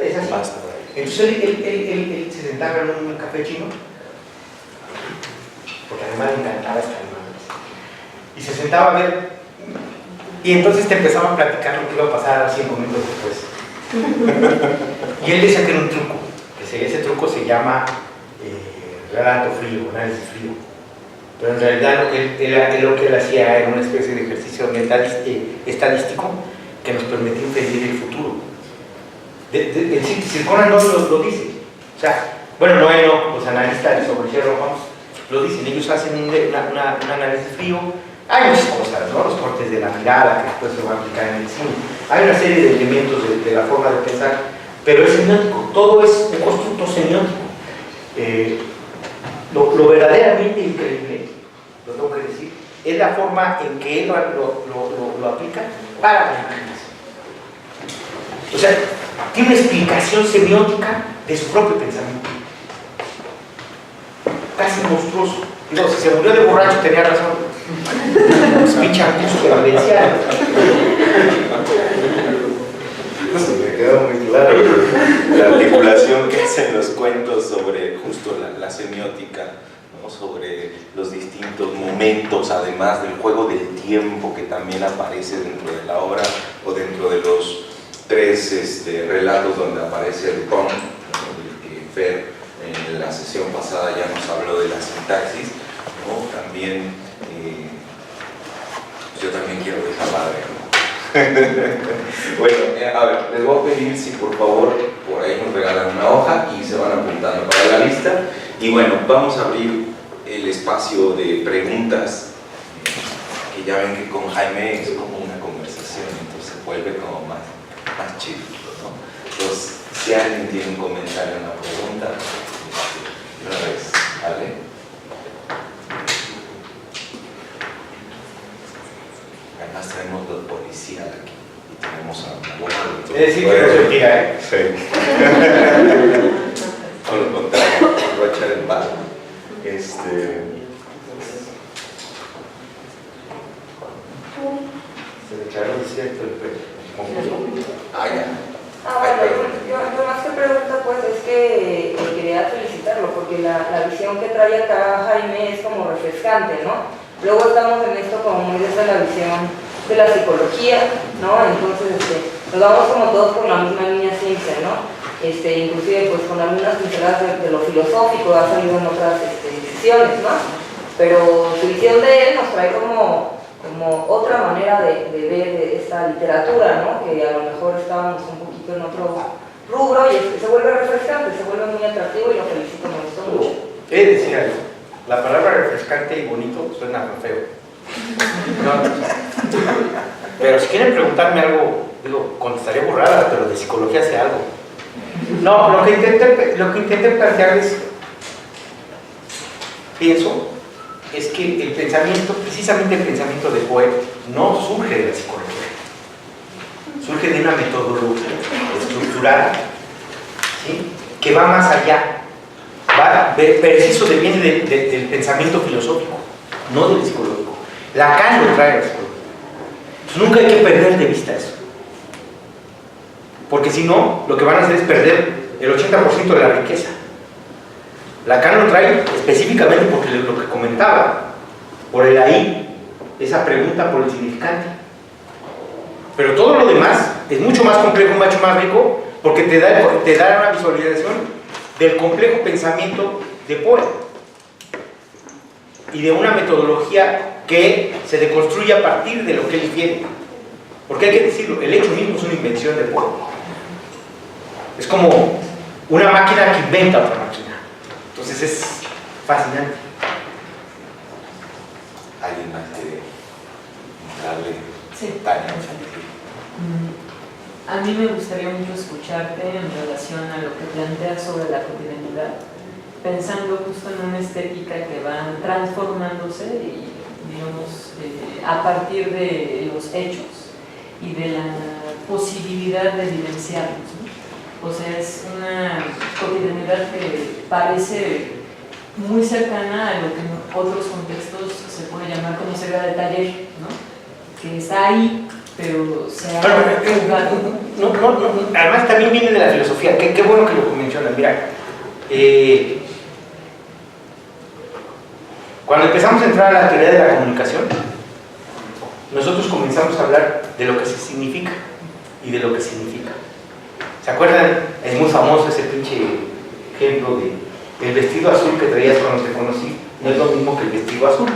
Es así. Entonces él se sentaba en un café chino, porque además le encantaba esta animal, y se sentaba a ver Y entonces te empezaba a platicar lo que iba a pasar 5 minutos después. Y él decía que era un truco. Ese truco se llama relato frío, análisis frío. Pero en realidad lo que él hacía era una especie de ejercicio estadístico que nos permitía inferir el futuro. Si Conan Doyle lo dice. O sea, bueno, no, los analistas sobre Sherlock Holmes lo dicen, ellos hacen un análisis frío. Hay muchas cosas, ¿no? Los cortes de la mirada que después se van a aplicar en el cine. Hay una serie de elementos de la forma de pensar, pero es semiótico, todo es un constructo semiótico. Lo verdaderamente increíble, lo tengo que decir, es la forma en que él lo aplica para la imaginación. O sea, tiene una explicación semiótica de su propio pensamiento. Casi monstruoso. Digo, si se murió de borracho tenía razón. Es pinche angustia vivencial. Me quedó muy claro la articulación que hacen los cuentos sobre justo la semiótica, ¿no? Sobre los distintos momentos, además del juego del tiempo que también aparece dentro de la obra o dentro de los 3 relatos donde aparece el prompt, ¿no? Que Fer en la sesión pasada ya nos habló de la sintaxis, ¿no? También yo también quiero dejar padre, ¿no? Bueno, a ver, les voy a pedir si por favor por ahí nos regalan una hoja y se van apuntando para la lista. Y bueno, vamos a abrir el espacio de preguntas, que ya ven que con Jaime es como una conversación, entonces se vuelve como más chido, ¿no? Entonces, si alguien tiene un comentario, una pregunta, una vez, ¿vale? Además tenemos dos policías aquí y tenemos a un abogado. Es decir, que no se tira, ¿eh? Sí. Con lo contrario, voy a echar el palo. Se le echaron cierto el pecho. Bueno, yo más que pregunta pues es que quería felicitarlo porque la visión que trae acá Jaime es como refrescante, ¿no? Luego estamos en esto como muy desde la visión de la psicología, ¿no? Entonces nos vamos como todos por la misma línea siempre, ¿no? Inclusive pues con algunas pinceladas de lo filosófico ha salido en otras sesiones, ¿no? Pero su visión de él nos trae como otra manera de ver esta literatura, ¿no? Que a lo mejor estábamos un poquito en otro rubro y se vuelve refrescante, se vuelve muy atractivo y lo felicito, me gustó mucho. Es decir algo. La palabra refrescante y bonito suena feo. No. Pero si quieren preguntarme algo, digo, contestaré burradas, pero de psicología sé algo. No, lo que intenté plantearles, pienso, es que el pensamiento, precisamente el pensamiento de Poe, no surge de la psicología. Surge de una metodología estructurada, ¿sí? Que va más allá. Preciso viene del pensamiento filosófico, no del psicológico. Lacan lo trae al psicológico. Nunca hay que perder de vista eso. Porque si no, lo que van a hacer es perder el 80% de la riqueza. Lacan lo trae específicamente porque lo que comentaba, por el ahí, esa pregunta por el significante. Pero todo lo demás es mucho más complejo, mucho más rico, porque te da una visualización del complejo pensamiento de Poe y de una metodología que se deconstruye a partir de lo que él tiene. Porque hay que decirlo, el hecho mismo es una invención de Poe. Es como una máquina que inventa otra máquina. Entonces es fascinante. ¿Alguien más quiere darle? Sí. Tania. A mí me gustaría mucho escucharte en relación a lo que planteas sobre la cotidianidad, pensando justo en una estética que va transformándose y, digamos, a partir de los hechos y de la posibilidad de vivenciarlos, ¿no? O sea, es una cotidianidad que parece muy cercana a lo que en otros contextos se puede llamar como ceguera de taller, ¿no? Que está ahí, pero se ha jugado. No, además también viene de la filosofía. Qué bueno que lo mencionas. Mira, cuando empezamos a entrar a la teoría de la comunicación, nosotros comenzamos a hablar de lo que se significa y de lo que significa. ¿Se acuerdan? Es muy famoso ese pinche ejemplo de el vestido azul que traías cuando te conocí, no es lo mismo que el vestido azul.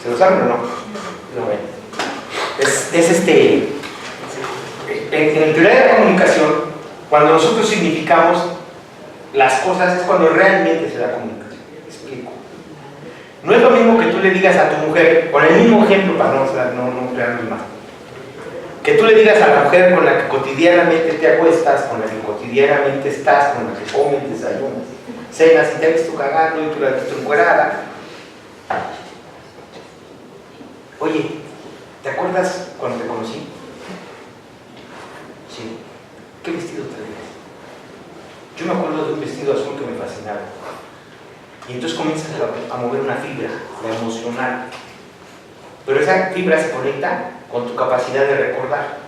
¿Se lo saben o no? No, bueno. En teoría de la comunicación, cuando nosotros significamos las cosas es cuando realmente se da comunicación. Explico. No es lo mismo que tú le digas a tu mujer, con el mismo ejemplo para no crearnos más, que tú le digas a la mujer con la que cotidianamente te acuestas, con la que cotidianamente estás, con la que comes, desayunas, cenas y te has visto cagando y tú la has visto encuerada. Oye, ¿te acuerdas cuando te conocí? Sí. ¿Qué vestido traías? Yo me acuerdo de un vestido azul que me fascinaba. Y entonces comienzas a mover una fibra, la emocional. Pero esa fibra se conecta con tu capacidad de recordar,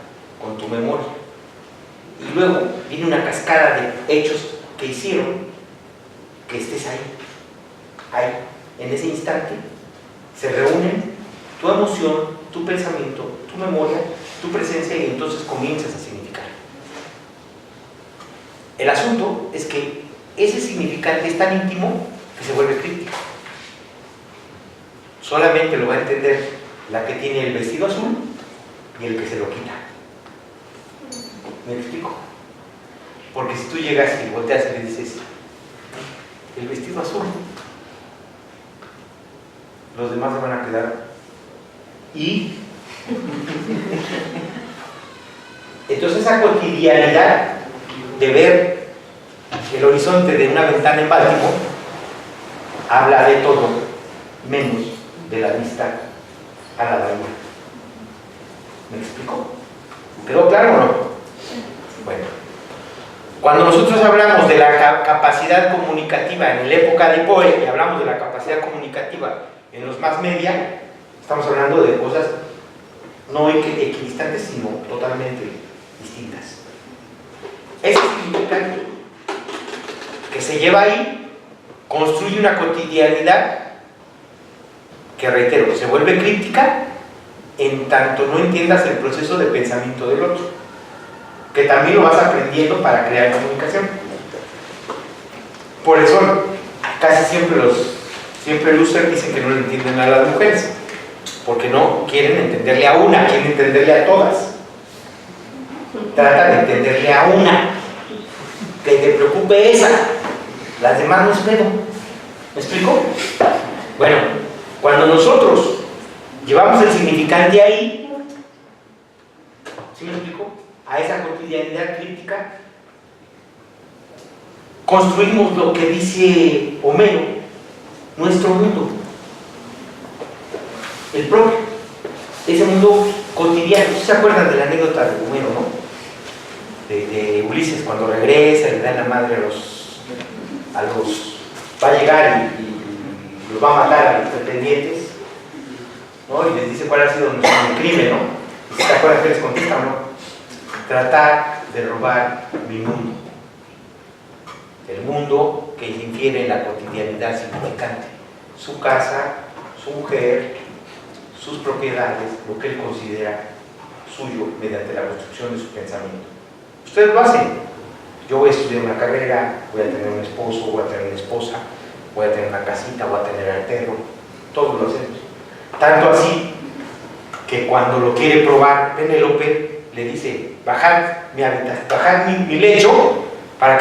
con tu memoria. Y luego viene una cascada de hechos que hicieron que estés ahí, en ese instante. Se reúnen tu emoción, tu pensamiento, tu memoria, tu presencia y entonces comienzas a significar. El asunto es que ese significante es tan íntimo que se vuelve críptico. Solamente lo va a entender la que tiene el vestido azul y el que se lo quita. ¿Me explico? Porque si tú llegas y volteas y le dices el vestido azul, los demás se van a quedar y entonces esa cotidianidad de ver el horizonte de una ventana en Baltimore habla de todo menos de la vista a la bahía. ¿Me explico? ¿Quedó claro o no? Bueno, cuando nosotros hablamos de la capacidad comunicativa en la época de Poe y hablamos de la capacidad comunicativa en los más media, estamos hablando de cosas no equidistantes, sino totalmente distintas. Ese significante que se lleva ahí construye una cotidianidad que, reitero, se vuelve críptica en tanto no entiendas el proceso de pensamiento del otro, que también lo vas aprendiendo para crear comunicación. Por eso casi siempre losers dicen que no le entienden a las mujeres, porque no quieren entenderle a una, quieren entenderle a todas. Trata de entenderle a una, que te preocupe esa, las demás no es pedo. ¿Me explico? Bueno, cuando nosotros llevamos el significante ahí, ¿sí me explico? A esa cotidianidad crítica, construimos lo que dice Homero, nuestro mundo, el propio, ese mundo cotidiano. ¿Se acuerdan de la anécdota de Homero, no? De Ulises cuando regresa y le da la madre a los va a llegar y los va a matar a los pretendientes, ¿no? Y les dice cuál ha sido nuestro crimen, ¿no? ¿Y se acuerdan que les contesta o no? Tratar de robar mi mundo, el mundo que infiere en la cotidianidad significante, su casa, su mujer, sus propiedades, lo que él considera suyo mediante la construcción de su pensamiento. Ustedes lo hacen. Yo voy a estudiar una carrera, voy a tener un esposo, voy a tener una esposa, voy a tener una casita, voy a tener al perro, todos lo hacemos. Tanto así que cuando lo quiere probar Penélope le dice, bajad mi lecho para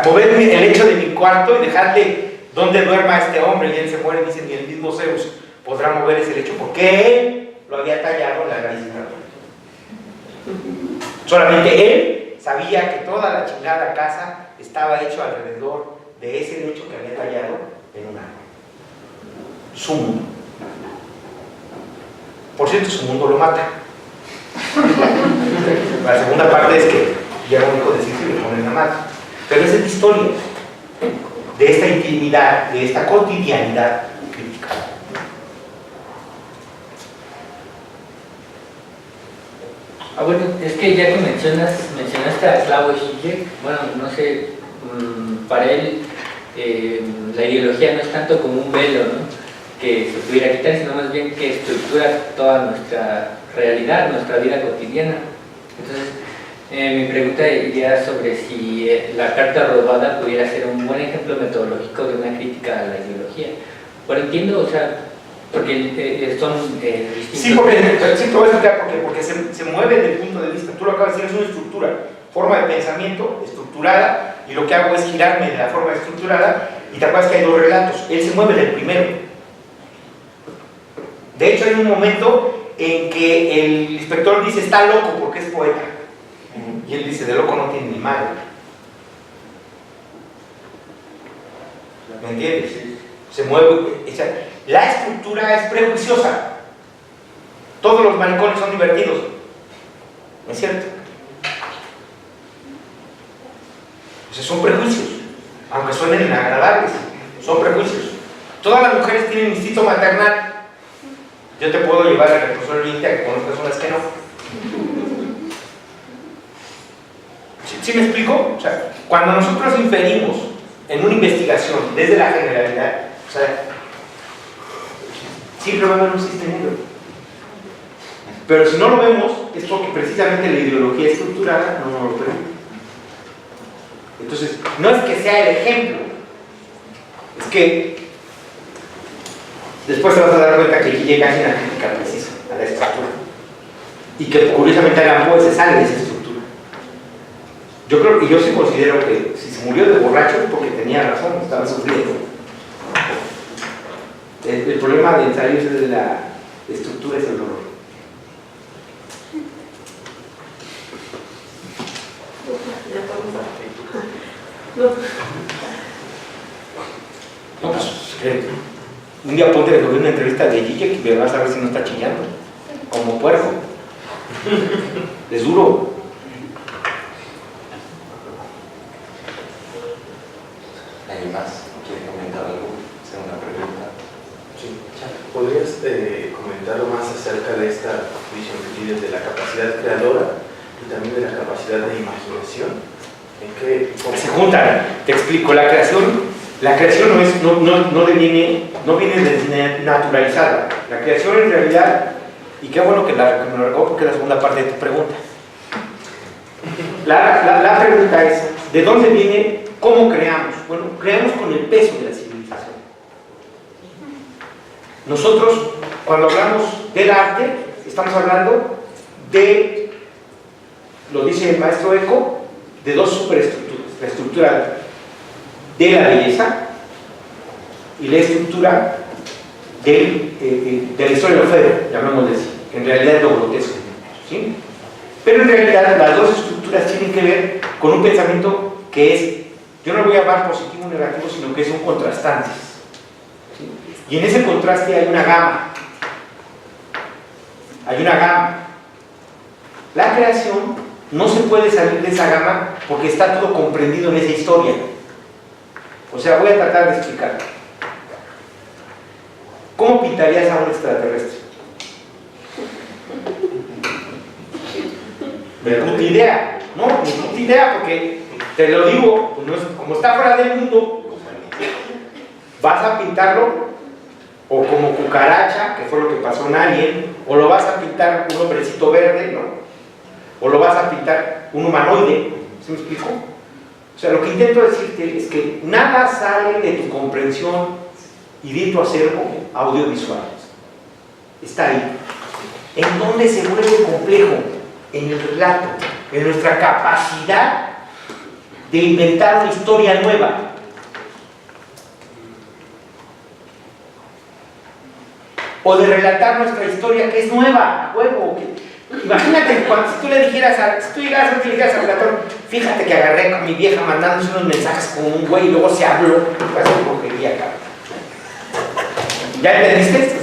mover el lecho de mi cuarto y dejarle donde duerma este hombre. Y él se muere, dice, ni el mismo Zeus podrá mover ese lecho porque él lo había tallado en la raíz de la árbol. Solamente él sabía que toda la chingada casa estaba hecho alrededor de ese lecho que había tallado en un árbol. Su mundo. Por cierto, su mundo lo mata. La segunda parte es que llega un hijo de Circe y le ponen la mata. Pero esa es la historia de esta intimidad, de esta cotidianidad crítica. Bueno, es que ya que mencionaste a Slavoj Žižek, bueno, no sé, para él la ideología no es tanto como un velo, ¿no? que se pudiera quitar, sino más bien que estructura toda nuestra realidad, nuestra vida cotidiana. Entonces, mi pregunta iría sobre si la carta robada pudiera ser un buen ejemplo metodológico de una crítica a la ideología. Bueno, entiendo, o sea, porque son distintos... Sí, porque te voy a explicar por qué. Porque se mueve del punto de vista. Tú lo acabas de decir, es una estructura, forma de pensamiento estructurada, y lo que hago es girarme de la forma estructurada, y te acuerdas que hay dos relatos. Él se mueve del primero. De hecho, hay un momento en que el inspector dice, está loco porque es poeta. Y él dice, de loco no tiene ni madre. ¿Me entiendes? Se mueve. La estructura es prejuiciosa. Todos los maricones son divertidos. ¿No es cierto? O sea, son prejuicios. Aunque suenen agradables, son prejuicios. Todas las mujeres tienen instinto maternal. Yo te puedo llevar al profesor Oriente a que conozcas unas que no. ¿Sí me explico? O sea, cuando nosotros inferimos en una investigación desde la generalidad, o sea, siempre va a haber un sistema. Pero si no lo vemos, es porque precisamente la ideología estructurada no nos lo permite. Entonces, no es que sea el ejemplo, es que después te vas a dar cuenta que aquí llega una crítica precisa a la estructura. Y que curiosamente Alan Poe se sale de esa estructura. Yo creo que yo sí considero que si se murió de borracho es porque tenía razón, estaba sufriendo. El problema de salirse de la estructura es el dolor. No, pues, un día ponte de una entrevista de Zizek y vas a ver si no está chillando, como puerco. Es duro. ¿Alguien más quiere comentar algo? ¿Hacer una pregunta? Sí. ¿Podrías comentar más acerca de esta visión que tienes de la capacidad creadora y también de la capacidad de imaginación? ¿En qué? Se juntan, te explico, la creación no viene desnaturalizada. La creación en realidad, y qué bueno que me lo recuerdo porque es la segunda parte de tu pregunta. La pregunta es, ¿de dónde viene? ¿Cómo creamos? Bueno, creamos con el peso de la civilización. Nosotros, cuando hablamos del arte, estamos hablando de, lo dice el maestro Eco, de dos superestructuras. La estructura de la belleza y la estructura de la historia de lo feo, llamémosle así, que en realidad es lo grotesco, ¿sí? Pero en realidad las dos estructuras tienen que ver con un pensamiento que es, yo no lo voy a llamar positivo o negativo, sino que son contrastantes, ¿sí? Y en ese contraste hay una gama. La creación no se puede salir de esa gama porque está todo comprendido en esa historia. O sea, voy a tratar de explicar. ¿Cómo pintarías a un extraterrestre? Ni puta idea, ¿no? Ni puta idea, porque te lo digo, pues no es, como está fuera del mundo, vas a pintarlo o como cucaracha, que fue lo que pasó en Alien, o lo vas a pintar un hombrecito verde, ¿no? O lo vas a pintar un humanoide, ¿sí me explico? O sea, lo que intento decirte es que nada sale de tu comprensión y de tu acervo audiovisual. Está ahí. ¿En dónde se vuelve complejo? En el relato, en nuestra capacidad de inventar una historia nueva. O de relatar nuestra historia que es nueva, a huevo. Imagínate, si tú le dijeras si tú llegaras a Platón, fíjate que agarré con mi vieja mandándose unos mensajes con un güey y luego se habló, va a ser porquería, cabrón. ¿Ya entendiste?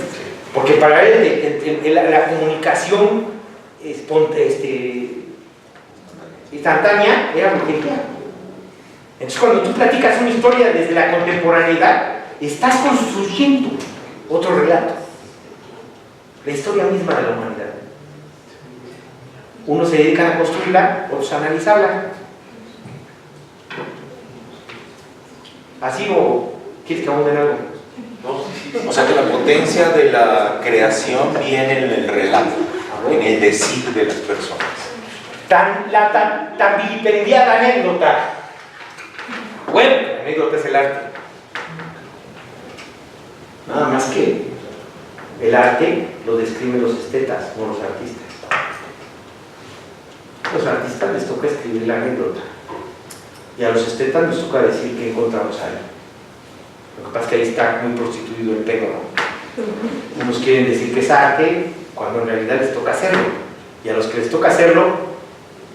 Porque para él la comunicación instantánea era porquería. Entonces cuando tú platicas una historia desde la contemporaneidad, estás construyendo otro relato. La historia misma de la humanidad. Unos se dedican a construirla, otros a analizarla. ¿Así o quieres que abunde en algo? No, sí. O sea que la potencia de la creación viene en el relato, en el decir de las personas. Tan vilipendiada anécdota. Bueno, la anécdota es el arte. Nada más que el arte lo describen los estetas, no los artistas. A los artistas les toca escribir la anécdota y a los estetas les toca decir qué encontramos ahí. Lo que pasa es que ahí está muy prostituido el pedo, ¿no? Unos quieren decir que es arte cuando en realidad les toca hacerlo, y a los que les toca hacerlo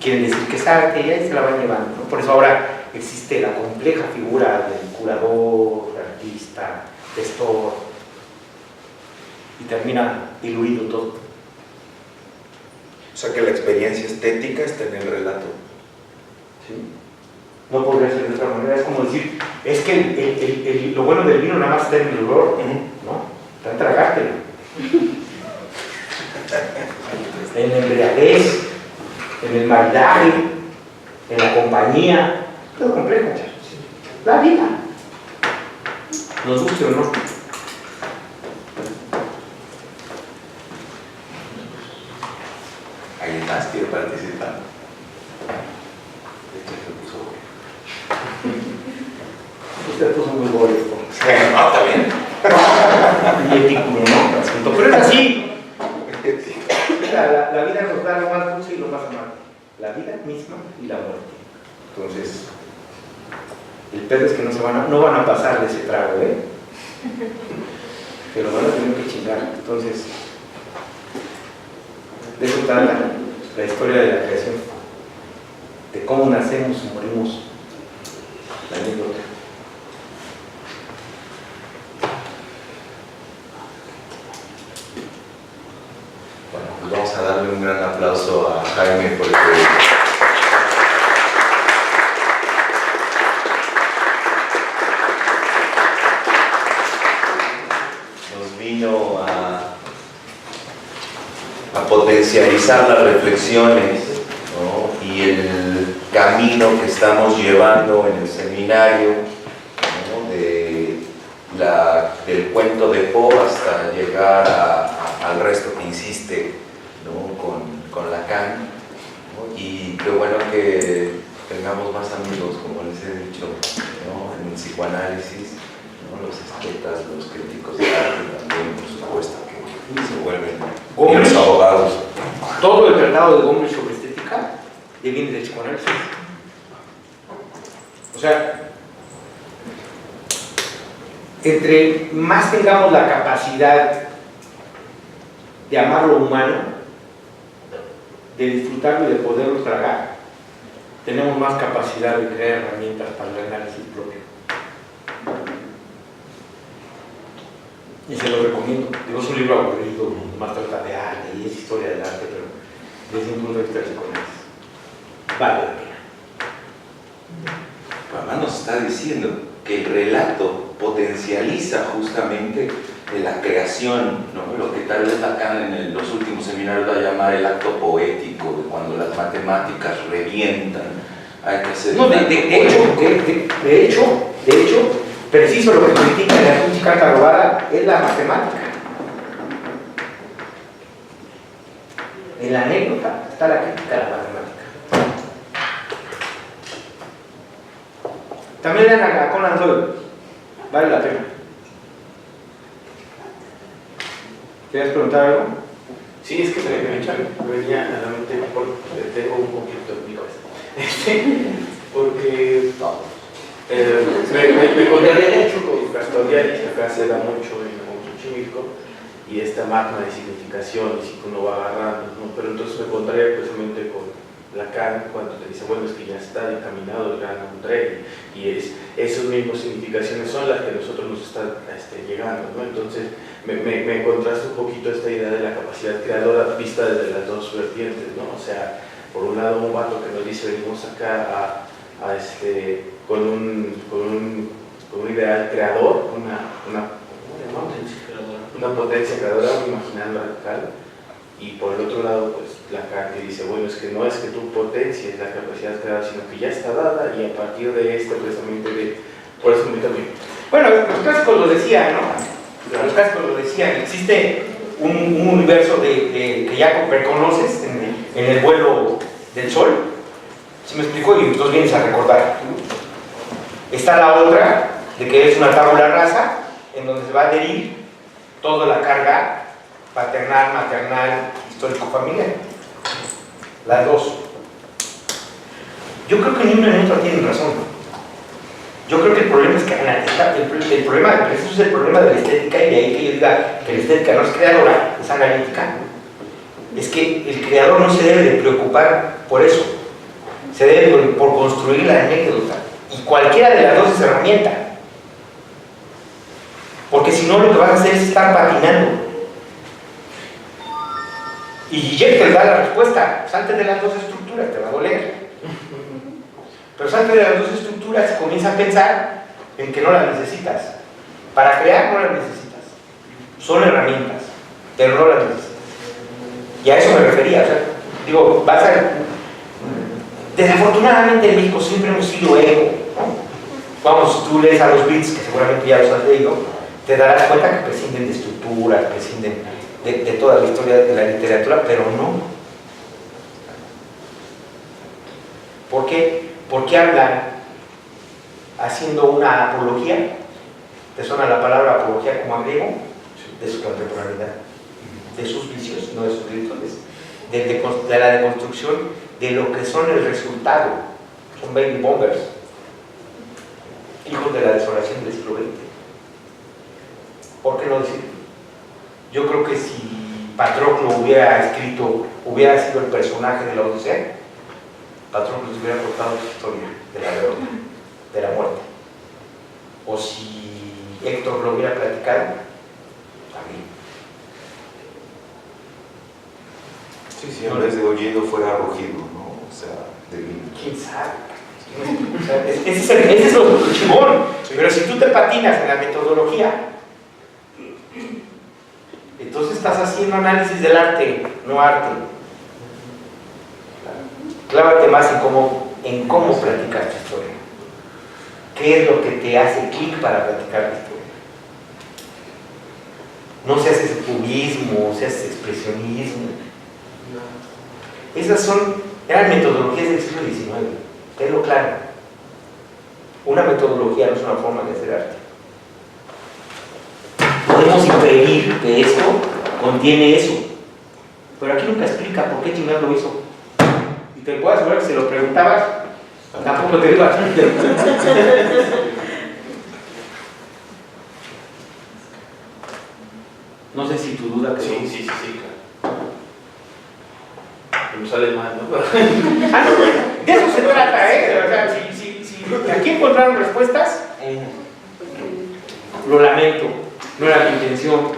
quieren decir que es arte y ahí se la van llevando, ¿no? Por eso ahora existe la compleja figura del curador, artista, gestor, y termina diluido todo. O sea que la experiencia estética está en el relato. ¿Sí? No podría ser de otra manera. Es como decir, es que lo bueno del vino nada más está en el olor, ¿no? Está en tragártelo. En la embriaguez, en el maridaje, en la compañía, todo complejo. La vida. Nos guste o no. ¿Alguien más quiere participar? Usted puso muy molesto. No, está bien. Y etículo, ¿no? Pero es así. La vida nos da lo más dulce y lo más amargo. La vida misma y la muerte. Entonces, el pedo es que no van a pasar de ese trago, ¿eh? Pero van a tener que chingar. Entonces, de eso trata la historia de la creación. De cómo nacemos y morimos. La anécdota. Bueno, pues vamos a darle un gran aplauso a Jaime porque nos vino a potencializar las reflexiones, ¿no? Y el camino que estamos llevando en el seminario, ¿no? Del cuento de Poe hasta llegar al resto que insiste, ¿no? con Lacan, ¿no? Y qué bueno que tengamos más amigos, como les he dicho, ¿no? En el psicoanálisis, ¿no? Los estetas, los críticos de arte también, por supuesto, que se vuelven los abogados. Todo el tratado de Gombrich sobre estética viene del psicoanálisis. O sea, entre más tengamos la capacidad de amar lo humano, de disfrutarlo y de poderlo tragar, tenemos más capacidad de crear herramientas para el análisis propio. Y se lo recomiendo. Digo, es un libro aburrido, más trata de arte y es historia del arte, pero desde un punto de vista del psicoanálisis vale la pena. Además nos está diciendo que el relato potencializa justamente la creación, ¿no? Lo que tal vez Lacan en los últimos seminarios va a llamar el acto poético, de cuando las matemáticas revientan, hay que hacer No, de hecho, preciso lo que critica en la pinche carta robada es la matemática. En la anécdota está la crítica de la matemática. También lean a Conan Doyle, vale la pena. ¿Quieres preguntar algo? Sí, es que me venía a la mente, tengo un poquito de mi cabeza. Porque me contaría mucho con Castoriadis, que acá se da mucho en Xochimilco, y esta magma de significaciones y que uno va agarrando, ¿no? Pero entonces me contaría precisamente con Lacan cuando te dice, bueno, es que ya está encaminado el gran André, y esas mismas significaciones son las que a nosotros nos están llegando, ¿no? Entonces me contrasta un poquito esta idea de la capacidad creadora vista desde las dos vertientes, ¿no? O sea, por un lado un vato que nos dice, venimos acá con un ideal creador, una potencia creadora, un imaginario radical, y por el otro lado, pues Lacan que dice, bueno, es que no es que tu potencia es la capacidad creadora, sino que ya está dada, y a partir de precisamente por eso me también. Bueno, los clásicos lo decían, ¿no? Los clásicos lo decían, existe un universo que ya reconoces en el vuelo del Sol, ¿sí me explico? Y entonces vienes a recordar. Está la otra, de que es una tabula rasa, en donde se va a adherir toda la carga paternal, maternal, histórico-familiar. Las dos. Yo creo que ni una ni otra tienen razón. Yo creo que el problema es que el problema, eso es el problema de la estética, y de ahí que yo diga que la estética no es creadora, es analítica. Es que el creador no se debe de preocupar por eso. Se debe por construir la anécdota. Y cualquiera de las dos es herramienta. Porque si no, lo que vas a hacer es estar patinando. Y Jekyll te da la respuesta: salte de las dos estructuras, te va a doler. Pero salte de las dos estructuras y comienza a pensar en que no las necesitas. Para crear no las necesitas. Son herramientas, pero no las necesitas. Y a eso me refería. O sea, digo, vas a... Desafortunadamente en México siempre hemos sido ego, ¿no? Vamos, tú lees a los Beats, que seguramente ya los has leído, te darás cuenta que prescinden de estructuras, prescinden de toda la historia de la literatura, pero no. ¿Por qué? Porque hablan haciendo una apología. ¿Te suena la palabra apología como a griego? De su contemporaneidad, de sus vicios, no de sus virtudes, de la deconstrucción de lo que son el resultado. Son baby bombers, hijos de la desolación del siglo XX. ¿Por qué no decirlo? Yo creo que si Patroclo hubiera sido el personaje de la Odisea, Patroclo les hubiera contado su historia de la derrota, de la muerte. O si Héctor lo hubiera platicado, también. Sí, en vez de oído fuera rugido, ¿no? O sea, de vino. ¿Quién sabe? O sea, ese es lo chingón. Pero si tú te patinas en la metodología, entonces estás haciendo análisis del arte, no arte. Clávate más en cómo platicar tu historia. ¿Qué es lo que te hace clic para platicar la historia? No se hace cubismo, se hace expresionismo. Esas eran metodologías del siglo XIX, tenlo claro. Una metodología no es una forma de hacer arte. Podemos inferir que esto contiene eso, pero aquí nunca explica por qué chingados lo hizo. Y te puedo asegurar que si lo preguntabas, tampoco te digo. No sé si tu duda quedó. Sí, claro. Me sale mal, ¿no? De eso se trata, ¿eh? O sea, si aquí encontraron respuestas, lo lamento, no era mi intención.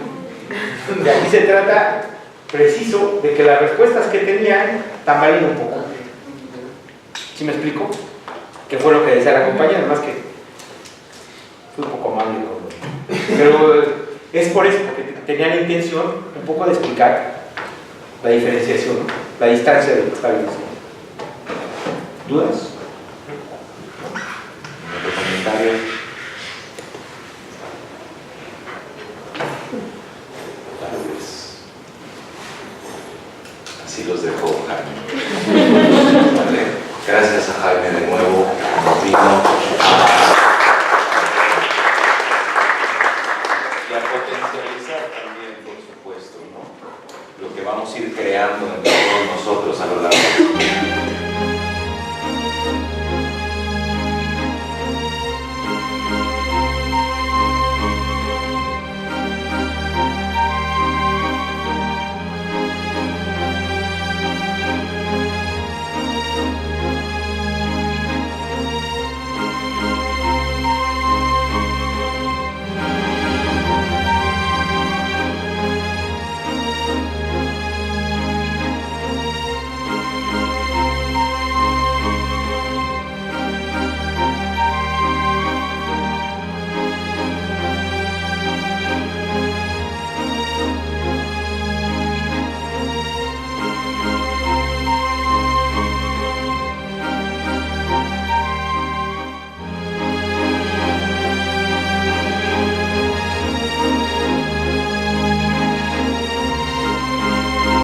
De aquí se trata preciso de que las respuestas que tenían tambaleen un poco. ¿Sí me explico? Que fue lo que decía la compañera, además que fue un poco amable, pero es por eso, porque tenía la intención un poco de explicar la diferenciación, ¿no? La distancia de lo que está bien. ¿Dudas? ¿Otro comentario? Tal vez. Así los dejo, Jaime. Vale. Gracias a Jaime de nuevo. Nos vino y a potencializar también, por supuesto, ¿no? Lo que vamos a ir creando entre todos nosotros a lo largo